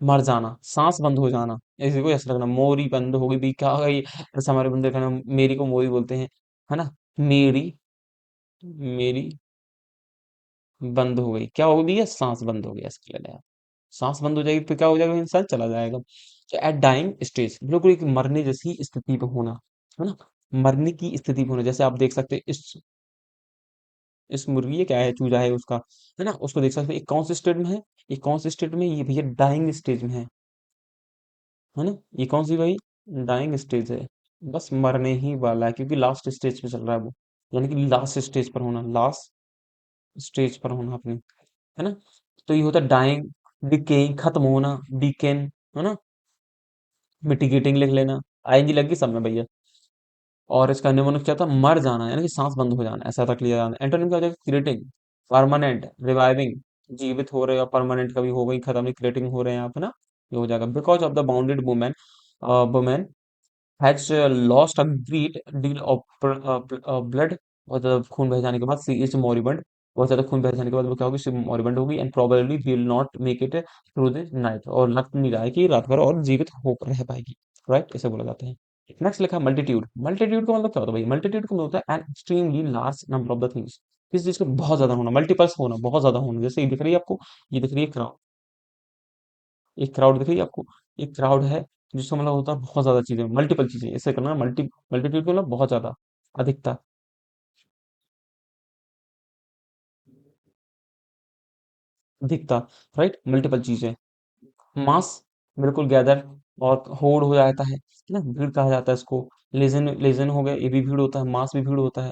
मर जाना, सांस बंद हो जाना, इसी को ऐसा लगना, मोरी बंद हो गई भी, क्या हो गई? जैसे हमारे बंदे का नाम, मेरी को मोरी बोलते हैं, है ना, मेरी, मेरी बंद हो गई, क्या हो गई है? सांस बंद हो गया, इसके लिए सांस बंद हो जाएगी तो क्या हो जाएगा? इंसान चला जाएगा। तो एट डाइंग स्टेज, बिल्कुल एक मरने जैसी स्थिति पे होना, है ना, मरने की स्थिति पे होना। जैसे आप देख सकते हैं इस मुर्गी है, क्या है, चूजा है उसका, है ना, उसको देख सकते हैं, एक कौन से स्टेट में है? ये कौन से स्टेट में? ये भैया डाइंग स्टेज में है ना। ये कौन सी भाई? डाइंग स्टेज है, बस मरने ही वाला है, क्योंकि लास्ट स्टेज पे चल रहा है वो, यानी कि लास्ट स्टेज पर होना, लास्ट स्टेज पर होना अपने, है ना। तो ये होता है डाइंग, डिकेइंग खत्म होना, डीकेन, है ना। मिटिगेटिंग लिख लेना, आईएनजी लग गई सब में भैया। और इसका निमोनिक क्या था, मर जाना यानी कि सांस बंद हो जाना, ऐसा तक लिया जाना। एंटोनिम क्या हो जाएगा, क्रिएटिंग, परमानेंट, रिवाइविंग, जीवित हो रहे हो, परमानेंट कभी हो गई खत्म नहीं, क्रिएटिंग हो रहे हैं आप, है ना। ये हो जाएगा, because of the bounded women, women has lost a great deal of blood, बहुत ज्यादा खून बह जाने के बाद सी इज मॉरिबंड, बहुत ज्यादा खून बह जाने के बाद वो क्या होगी, मॉरिबंड होगी, and probably will not make it through the night, और लग नहीं रहा है कि रात भर और जीवित हो रह पाएगी। राइट, ऐसे बोला जाता है। नेक्स्ट लिखा मल्टीट्यूड। मल्टीट्यूड का मतलब क्या होता है भाई, मल्टीट्यूड का मतलब होता है an extremely large number of the things, किसी चीज का बहुत ज्यादा होना, मल्टीपल्स होना, बहुत ज्यादा होना। जैसे ये दिख रही है आपको, ये दिख रही है क्राउड, एक क्राउड दिख रही है आपको, एक क्राउड है, जिसका मतलब होता है बहुत ज्यादा चीजें, मल्टीपल चीजें, ऐसे करना, मल्टीट्यूड का मतलब बहुत ज्यादा, अधिकता, अधिकता। राइट, मल्टीपल चीजें। मास, बिल्कुल गैदर, और होड़ हो जाता है ना, भीड़ कहा जाता है इसको। लेजन, लेजन हो गया, ये भी भीड़ होता है, मास भी भीड़ होता है,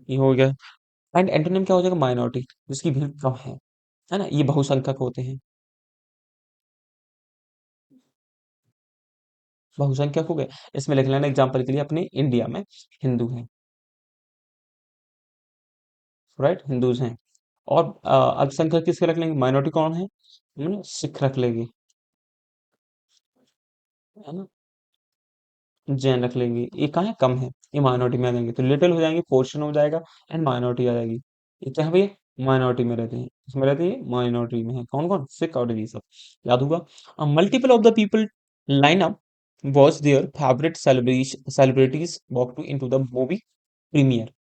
ये हो गया। एंड एंटोनिम क्या हो जाएगा, माइनॉरिटी, जिसकी भीड़ कम है ना, ये बहुसंख्यक होते हैं, बहुसंख्यक हो गए। इसमें लिख लेना एग्जांपल के लिए, अपने इंडिया में हिंदू हैं, राइट, हिंदूज हैं। और अल्पसंख्यक किसके रख लेंगे, माइनॉरिटी कौन है, हम सिख रख लेंगे, है ना, जैन रख लेंगे, ये कहाँ है, कम है, ये माइनॉरिटी में आ जाएंगे, तो लिटिल हो जाएंगे, पोर्शन हो जाएगा, एंड माइनॉरिटी आ जाएगी। ये क्या है भैया, माइनॉरिटी में रहते हैं, इसमें रहते हैं, माइनॉरिटी में है कौन कौन, सिख और ये सब, याद होगा। Multiple of the people line up watch their favourite celebrities walk to into the movie premiere.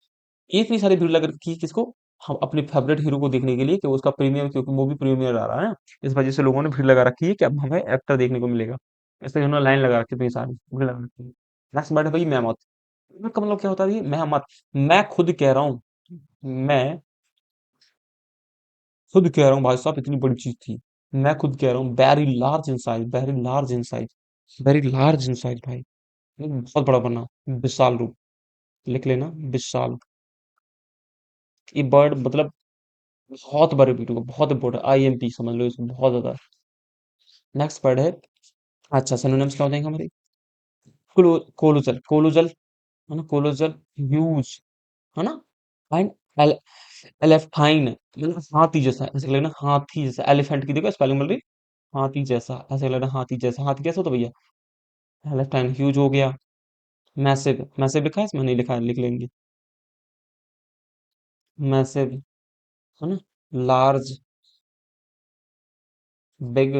इतनी सारी भीड़ लग रखी है किसको, हम अपने फेवरेट हीरो को देखने के लिए, कि उसका प्रीमियर, क्योंकि मूवी प्रीमियर आ रहा है ना, इस वजह से लोगों ने भीड़ लगा रखी है कि अब हमें एक्टर देखने को मिलेगा। इसलिए उन्होंने लाइन लगा रखी है, इतनी सारी भीड़ लगा रखी है। नेक्स्ट वर्ड है भाई मेहमत। मेहमत का मतलब क्या होता है, ये मेहमत, मैं खुद कह रहा हूँ, मैं खुद कह रहा हूँ भाई साहब, इतनी बड़ी चीज थी, मैं खुद कह रहा हूँ, very large in size, very large in size, very large in size भाई, ये बहुत बड़ा बनना, विशाल रूप, लिख लेना, विशाल। ये बर्ड मतलब बहुत बड़े वीडियो, बहुत इंपॉर्टेंट, आईएमपी समझ लो इसको, बहुत ज्यादा। नेक्स्ट वर्ड है, अच्छा सिनोनिम्स क्या हो जाएंगे हमारे, कोलोजल, कोलोजल, है ना, कोलोजल, ह्यूज, है ना, एंड एलेफ्टाइन, मतलब हाथी जैसा, ऐसे लगना हाथी जैसा, एलिफेंट की देखो स्पेलिंग मिल रही, हाथी जैसा, ऐसे लगना हाथी जैसा, हाथी कैसा होता है भैया, एलेफ्टाइन। ह्यूज हो गया, मैसिव, मैसिव लिखा है इसमें, नहीं लिखा है, लिख लेंगे, मैसिव, है ना, लार्ज, बिग,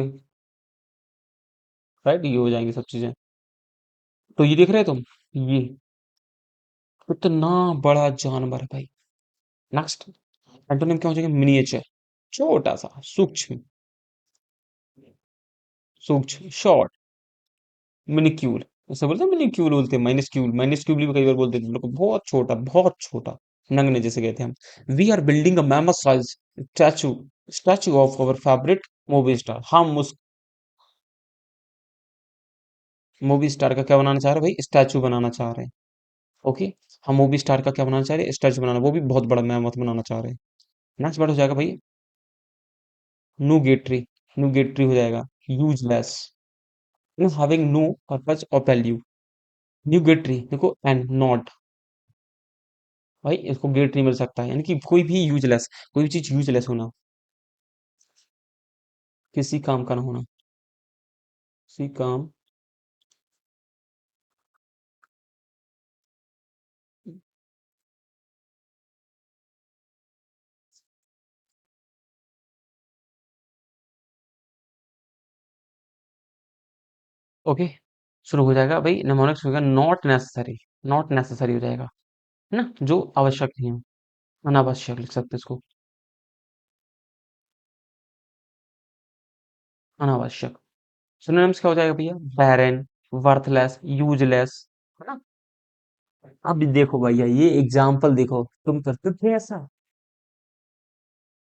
राइट, ये हो जाएंगी सब चीजें। तो ये देख रहे हो तुम, ये कितना बड़ा जानवर है भाई। नेक्स्ट एंटोनिम क्या हो जाएगा, मिनिएचर, छोटा सा, सूक्ष्म, सूक्ष्म, शॉर्ट, मिनिक्यूल, ऐसे बोलते हैं, मिनिक्यूल बोलते हैं, माइनस्क्यूल, माइनस्क्यूल भी कई बार बोलते हैं, लोग बहुत छोटा, बहुत छोटा, नगने जैसे कहते हैं हम। We are building a mammoth size statue, statue of our favourite movie star. हम उस मूवी स्टार का क्या बनाना चाह रहे हैं भाई, स्टैचू बनाना चाह रहे हैं। ओके, हम मूवी स्टार का क्या बनाना चाह रहे हैं, स्टैचू बनाना, वो भी बहुत बड़ा मैमथ बनाना चाह रहे हैं। नेक्स्ट वर्ड हो जाएगा भाई, नुगेटरी, नुगेटरी हो जाएगा, useless, having no purpose or value, न्यूगेटरी देखो, एंड नॉट, भाई इसको गेट नहीं मिल सकता है, यानी कि कोई भी यूजलेस, कोई भी चीज यूजलेस होना, किसी काम का ना होना, किसी काम, ओके, शुरू हो जाएगा भाई, निमोनिक्स हो गया, नॉट नेसेसरी, नॉट नेसेसरी हो जाएगा, है ना, जो आवश्यक नहीं है, अनावश्यक लिख सकते हैं इसको, अनावश्यक। सिनोनिम्स क्या हो जाएगा भैया, बैरन, वर्थलेस, यूजलेस, है ना। अब देखो भैया, ये एग्जाम्पल देखो, तुम करते थे ऐसा,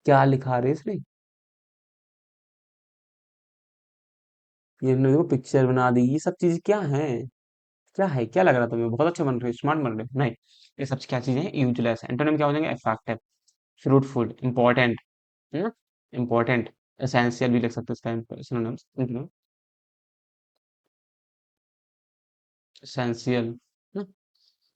क्या लिखा रहे इसमें, ये देखो पिक्चर बना दी, ये सब चीज क्या है, क्या है, क्या लग रहा तुम्हें, बहुत अच्छे बन रहे हो, स्मार्ट बन रहे हो, नहीं, ये सब क्या चीजें हैं, यूजलेस। एंटोनिम क्या हो जाएंगे, इफेक्टिव, फ्रूटफुल, इंपॉर्टेंट, है ना, इम्पोर्टेंट, एसेंशियल भी लिख सकते हैं इसका synonyms. Essential.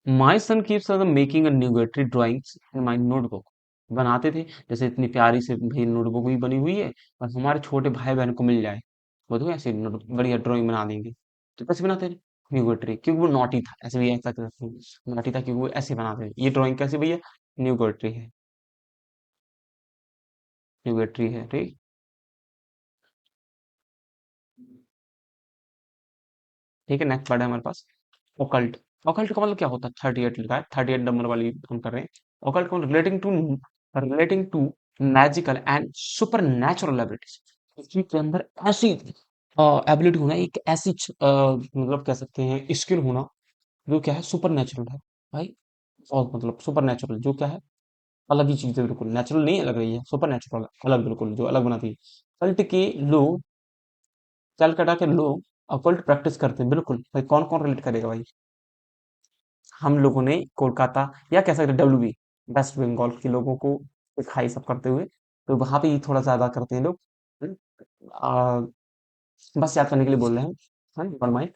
My son keeps making a nugatory drawings in my notebook. बनाते थे, जैसे इतनी प्यारी से भाई नोटबुक भी बनी हुई है, और हमारे छोटे भाई बहन को मिल जाए, वो तो ऐसे बढ़िया ड्राइंग बना देंगे। तो कैसे बनाते थे? न्यूगेटरी, क्योंकि वो नॉटी था, ऐसे भी ऐसा कर सकते हैं, नॉटी था क्योंकि वो ऐसे बनाते थे। ये ड्राइंग कैसे भैया? न्यूगेटरी है, न्यूगेटरी है, ठीक। ठीक है, नेक्स्ट वर्ड है हमारे पास ओकल्ट। ओकल्ट का मतलब क्या होता है? 38 लिखा है, 38 नंबर वाली हम कर रहे हैं। ओकल्ट को relating to magical and supernatural abilities. किसी के अंदर ऐसी एबिलिटी होना, एक ऐसी मतलब कह सकते हैं स्किल होना, जो क्या है सुपर नेचुरल है भाई। और मतलब सुपर नेचुरल जो क्या है, अलग ही चीज है, बिल्कुल नेचुरल नहीं लग रही है, सुपर नेचुरल अलग, बिल्कुल जो अलग बनाती है। कल्ट के लोग, कलकत्ता के लोग अकल्ट प्रैक्टिस करते हैं, बिल्कुल भाई। कौन कौन रिलेट करेगा भाई? हम लोगों ने कोलकाता, या कह सकते हैं डब्ल्यूबी, वेस्ट बंगाल के लोगों को दिखाई सब करते हुए, तो वहां पे ही थोड़ा ज्यादा करते हैं लोग। हम्म, आ, बस याद करने के लिए बोल रहे हैं, वन माइंड।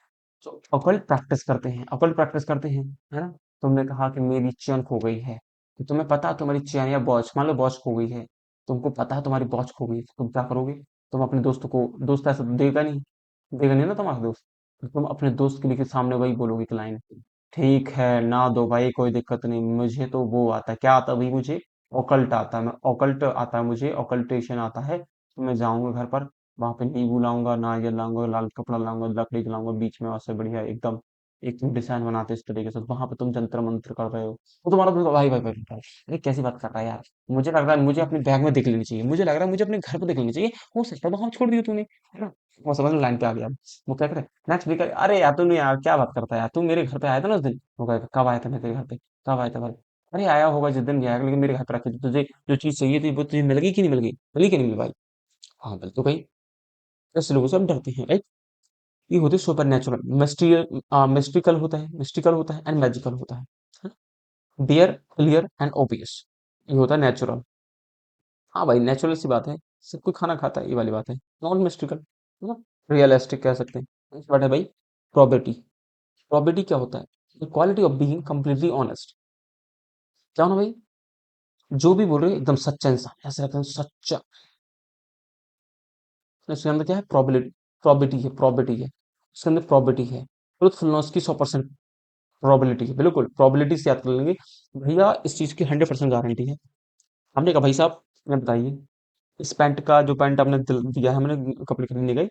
तो अकल्ट प्रैक्टिस करते हैं, अकल्ट प्रैक्टिस करते हैं, है ना। तुमने कहा कि मेरी चेन खो गई है, तो तुम्हें पता है तुम्हारी चेन या वॉच, मान लो वॉच खो गई है, तुमको पता है तुम्हारी वॉच खो गई है, तो तुम क्या करोगे? तुम अपने दोस्त को, दोस्त ऐसा तो देगा नहीं, देगा नहीं ना तुम्हारा दोस्त, तो तुम अपने दोस्त के लिए सामने वही बोलोगे कि लाइन, ठीक है ना दो भाई, कोई दिक्कत नहीं, मुझे तो वो आता है, क्या आता है भाई मुझे? ऑकल्ट आता है, मैं ऑकल्ट आता है मुझे, ऑकल्टेशन आता है। तो मैं जाऊंगा घर पर, वहां पे नींबू लाऊंगा, नारियल लाऊंगा, लाल कपड़ा लाऊंगा, लकड़ी जलाऊंगा, बीच में वैसे बढ़िया एकदम एक डिजाइन बनाते इस तरीके से, वहां पे तुम जंतर मंत्र कर रहे हो, वो तुम्हारा दोस्त भाई भाई भाई भाई, अरे कैसी बात कर रहा है यार? मुझे लग रहा है मुझे अपने बैग में देख लेनी चाहिए, मुझे लग रहा है मुझे अपने घर पे देख लेनी चाहिए, हो सकता है वहां छोड़ दिया तूने, है ना। वो समझ लाइन पे आ गया। वो क्या करे, नेक्स्ट वीक, अरे यार तूने यार क्या बात करता है यार, तू मेरे घर पे आया था ना उस दिन। वो कहेगा कब आया था मैं तेरे घर पे? कब आया था भाई? अरे आया होगा जिस दिन भी आया, लेकिन मेरे घर पे रखी थी, तुझे जो चीज चाहिए थी वो तुझे मिल गई कि नहीं मिल गई? मिली कि नहीं मिली भाई? हाँ मिल तो गई। ऐसे लोगों से हम डरते हैं, राइट। ये होते सुपर नेचुरल, मिस्टिकल होता है, मिस्टिकल होता है एंड मैजिकल होता है। डियर, क्लियर एंड ओबियस, ये होता है नेचुरल। हाँ भाई नेचुरल सी बात है, सब कोई खाना खाता है, ये वाली बात है। नॉन मिस्टिकल मतलब रियलिस्टिक कह सकते हैं। नेक्स्ट बात है भाई प्रोबेबिलिटी। प्रोबेबिलिटी क्या होता है? The quality of being completely honest. क्या होना भाई? जो भी बोल रहे हो एकदम सच्चा इंसान, ऐसा लगता है सच्चा। इसके अंदर क्या है? प्रोबेबिलिटी, प्रोबेबिलिटी है, प्रोबेबिलिटी है, इसके अंदर प्रोबेबिलिटी है। ट्रूथफुलनेस की 100% प्रोबेबिलिटी है, बिल्कुल प्रोबेबिलिटी से याद कर लेंगे भैया, इस चीज की 100% गारंटी है। हमने कहा भाई साहब, मैं बताइए, इस पैंट का जो पैंट आपने दिया है, हमने कपड़े खरीदने गए,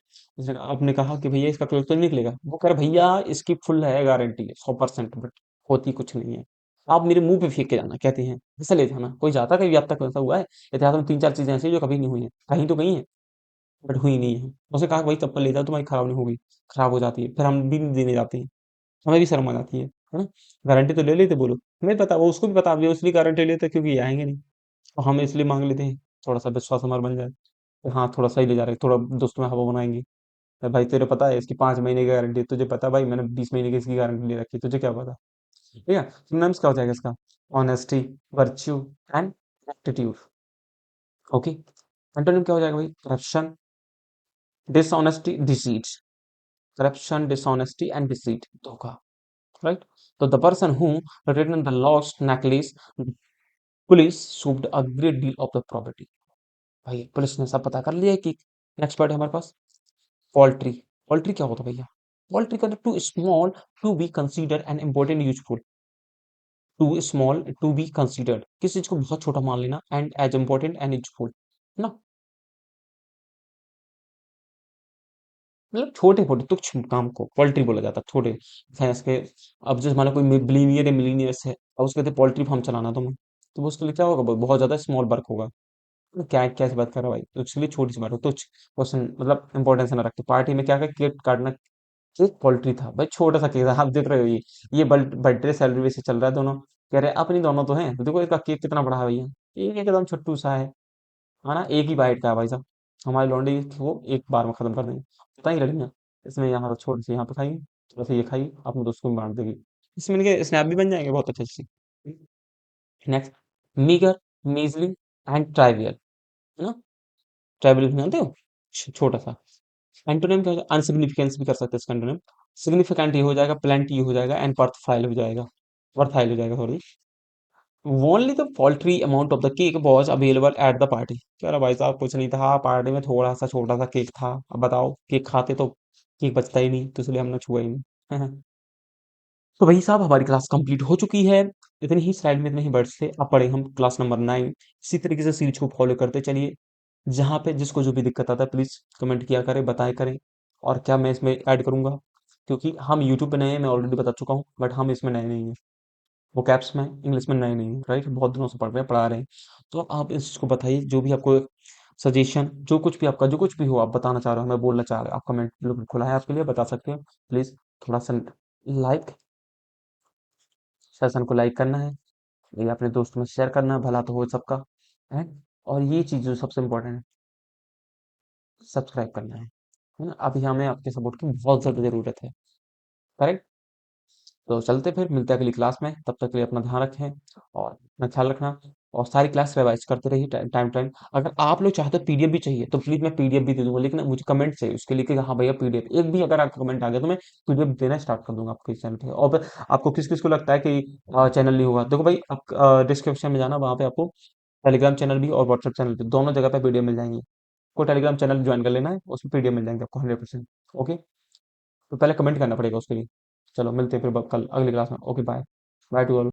आपने कहा कि भैया इसका कलर तो नहीं निकलेगा, वो कह रहा भैया इसकी फुल है गारंटी है 100%, बट होती कुछ नहीं है। आप मेरे मुंह पे फेंक के जाना, कहते हैं ऐसा ले जाना, कोई जाता कभी अब तक ऐसा हुआ है? इतिहास में तीन चार चीजें ऐसी हैं जो कभी नहीं हुई है, कहीं तो गई है, बट हुई नहीं है। उसने कहा भाई चप्पल ले जाओ, तुम्हारी खराब नहीं होगी, खराब हो जाती है, फिर हम भी नहीं देने जाते हैं, हमें भी शर्म आ जाती है ना। गारंटी तो ले लेते, बोलो हमें पता, वो उसको भी पता, वो इसलिए गारंटी लेते क्योंकि ये आएंगे नहीं, तो हम इसलिए मांग लेते हैं, थोड़ा सा विश्वास हमारा बन जाए कि हाँ थोड़ा सही ले जा रहे हैं, थोड़ा दोस्तों में हवा बनाएंगे। अरे भाई तेरे पता है इसकी 5 महीने की गारंटी है, तुझे पता है भाई मैंने 20 महीने की इसकी गारंटी ले रखी है, तुझे क्या पता? ठीक है। सिनोनिम्स क्या हो जाएगा इसका? Honesty, virtue and aptitude. Okay. Antonym क्या हो जाएगा भाई? Corruption, dishonesty, deceit. Corruption, dishonesty and deceit, धोखा, राइट। तो the person who return the lost necklace, police sued a great deal of the property. भाई पुलिस ने सब पता कर लिया कि। नेक्स्ट वर्ड है हमारे पास पोल्ट्री। पोल्ट्री क्या होता है भैया? पोल्ट्री का too small to be consider and important useful. Too small to be considered, किसी चीज को बहुत छोटा मान लेना, and as important and useful, है ना। मतलब छोटे छोटे तुच्छ काम को पोल्ट्री बोला जाता है, छोटे भैंस के। अब जैसे मानो कोई बिलीनियर या मिलीनियर्स है, अब उसके कहते पोल्ट्री फार्म चलाना तुम्हें, तो वो उसके लिए क्या होगा? बहुत ज्यादा स्मॉल वर्क होगा। तो क्या कैसे बात कर रहा है भाई? तो उसके लिए छोटी सी बात हो, तुच्छ क्वेश्चन, मतलब इंपॉर्टेंस ना रखते। पार्टी में क्या कर, केक काटना, एक पोल्ट्री था भाई, छोटा सा केक था, आप देख रहे हो ये बर्थडे सेलिब्रेशन चल रहा है, दोनों कह रहे हैं अपनी दोनों तो हैं, तो देखो इसका केक कितना बड़ा है भैया, ये एकदम छोटू सा है ना, एक ही बाइट का है भाई साहब। हमारी लौंडी थी वो एक बार में खत्म कर देंगे, पता ही लड़कियां, इसमें यहाँ तो छोटी सी यहाँ पे खाई, थोड़ा सा ये खाई, अपने दोस्त को भी बांट देगी, इसमें इनके स्नैप भी बन जाएंगे बहुत अच्छे से। नेक्स्ट, मीगर, मीजली एंड ट्राइवियल, है ना। ट्राइबल जानते हो? छोटा सा। एंटोनिम क्या हो जाएगा? अनसिग्निफिकेंस भी कर सकते हैं इसका एंटोनिम। सिग्निफिकेंट ये हो जाएगा, प्लेंटी ये हो जाएगा, एंड वर्थाइल हो जाएगा, वर्थाइल हो जाएगा, sorry. Only the poultry amount of the cake was available at the party. कह रहा भाई साहब कुछ नहीं था पार्टी में, थोड़ा सा छोटा सा केक था। अब बताओ, केक खाते तो केक बचता ही नहीं, तो इसलिए हमने छुआ ही नहीं। तो वही साहब, हमारी क्लास कंप्लीट हो चुकी है। इतनी ही स्लाइड में इतने ही वर्ड्स थे। अब पढ़े हम क्लास नंबर 9। इसी तरीके से सीरीज को फॉलो करते चलिए। जहाँ पे जिसको जो भी दिक्कत आता है प्लीज कमेंट किया करें, बताया करें। और क्या मैं इसमें ऐड करूंगा, क्योंकि हम यूट्यूब पे नए हैं, मैं ऑलरेडी बता चुका हूँ, बट हम इसमें नए नहीं हैं। वो कैप्स में इंग्लिश में नए नहीं हैं, राइट? बहुत दिनों से पढ़ रहे हैं, पढ़ा रहे हैं। तो आप इस चीज को बताइए, जो भी आपको सजेशन, जो कुछ भी आपका, जो कुछ भी हो आप बताना चाह रहे हो, मैं बोलना चाह रहे हो, आप कमेंट बिल्कुल खुला है आपके लिए, बता सकते हैं। प्लीज थोड़ा सा लाइक, सेशन को लाइक करना है, ये अपने दोस्तों में शेयर करना है, भला तो हो सबका है। और ये चीज जो सबसे इम्पोर्टेंट है, सब्सक्राइब करना है ना? अभी हमें आपके सपोर्ट की बहुत ज्यादा जरूरत है। करेक्ट? तो चलते फिर मिलते हैं अगली क्लास में, तब तक के लिए अपना ध्यान रखें और अपना ख्याल रखना। और सारी क्लास रिवाइज करते रहिए टाइम टाइम टाइम। अगर आप लोग चाहते हो पीडीएफ भी चाहिए तो प्लीज मैं पीडीएफ भी दे दूंगा, लेकिन मुझे कमेंट चाहिए उसके लिए कि हाँ भैया पीडीएफ, एक भी अगर आपका कमेंट आ गया तो मैं पीडीएफ देना स्टार्ट कर दूंगा आपके चैनल पे। और आपको किस किस को लगता है कि चैनल नहीं होगा, देखो भाई आप डिस्क्रिप्शन में जाना, वहाँ पे आपको टेलीग्राम चैनल भी और व्हाट्सएप चैनल भी, दोनों जगह पे पीडीएफ मिल जाएंगे। को टेलीग्राम चैनल ज्वाइन कर लेना है, उसमें पीडीएफ मिल जाएंगे आपको 100%। ओके? तो पहले कमेंट करना पड़ेगा उसके लिए। चलो मिलते हैं फिर कल अगली क्लास में। Okay bye. Bye to all.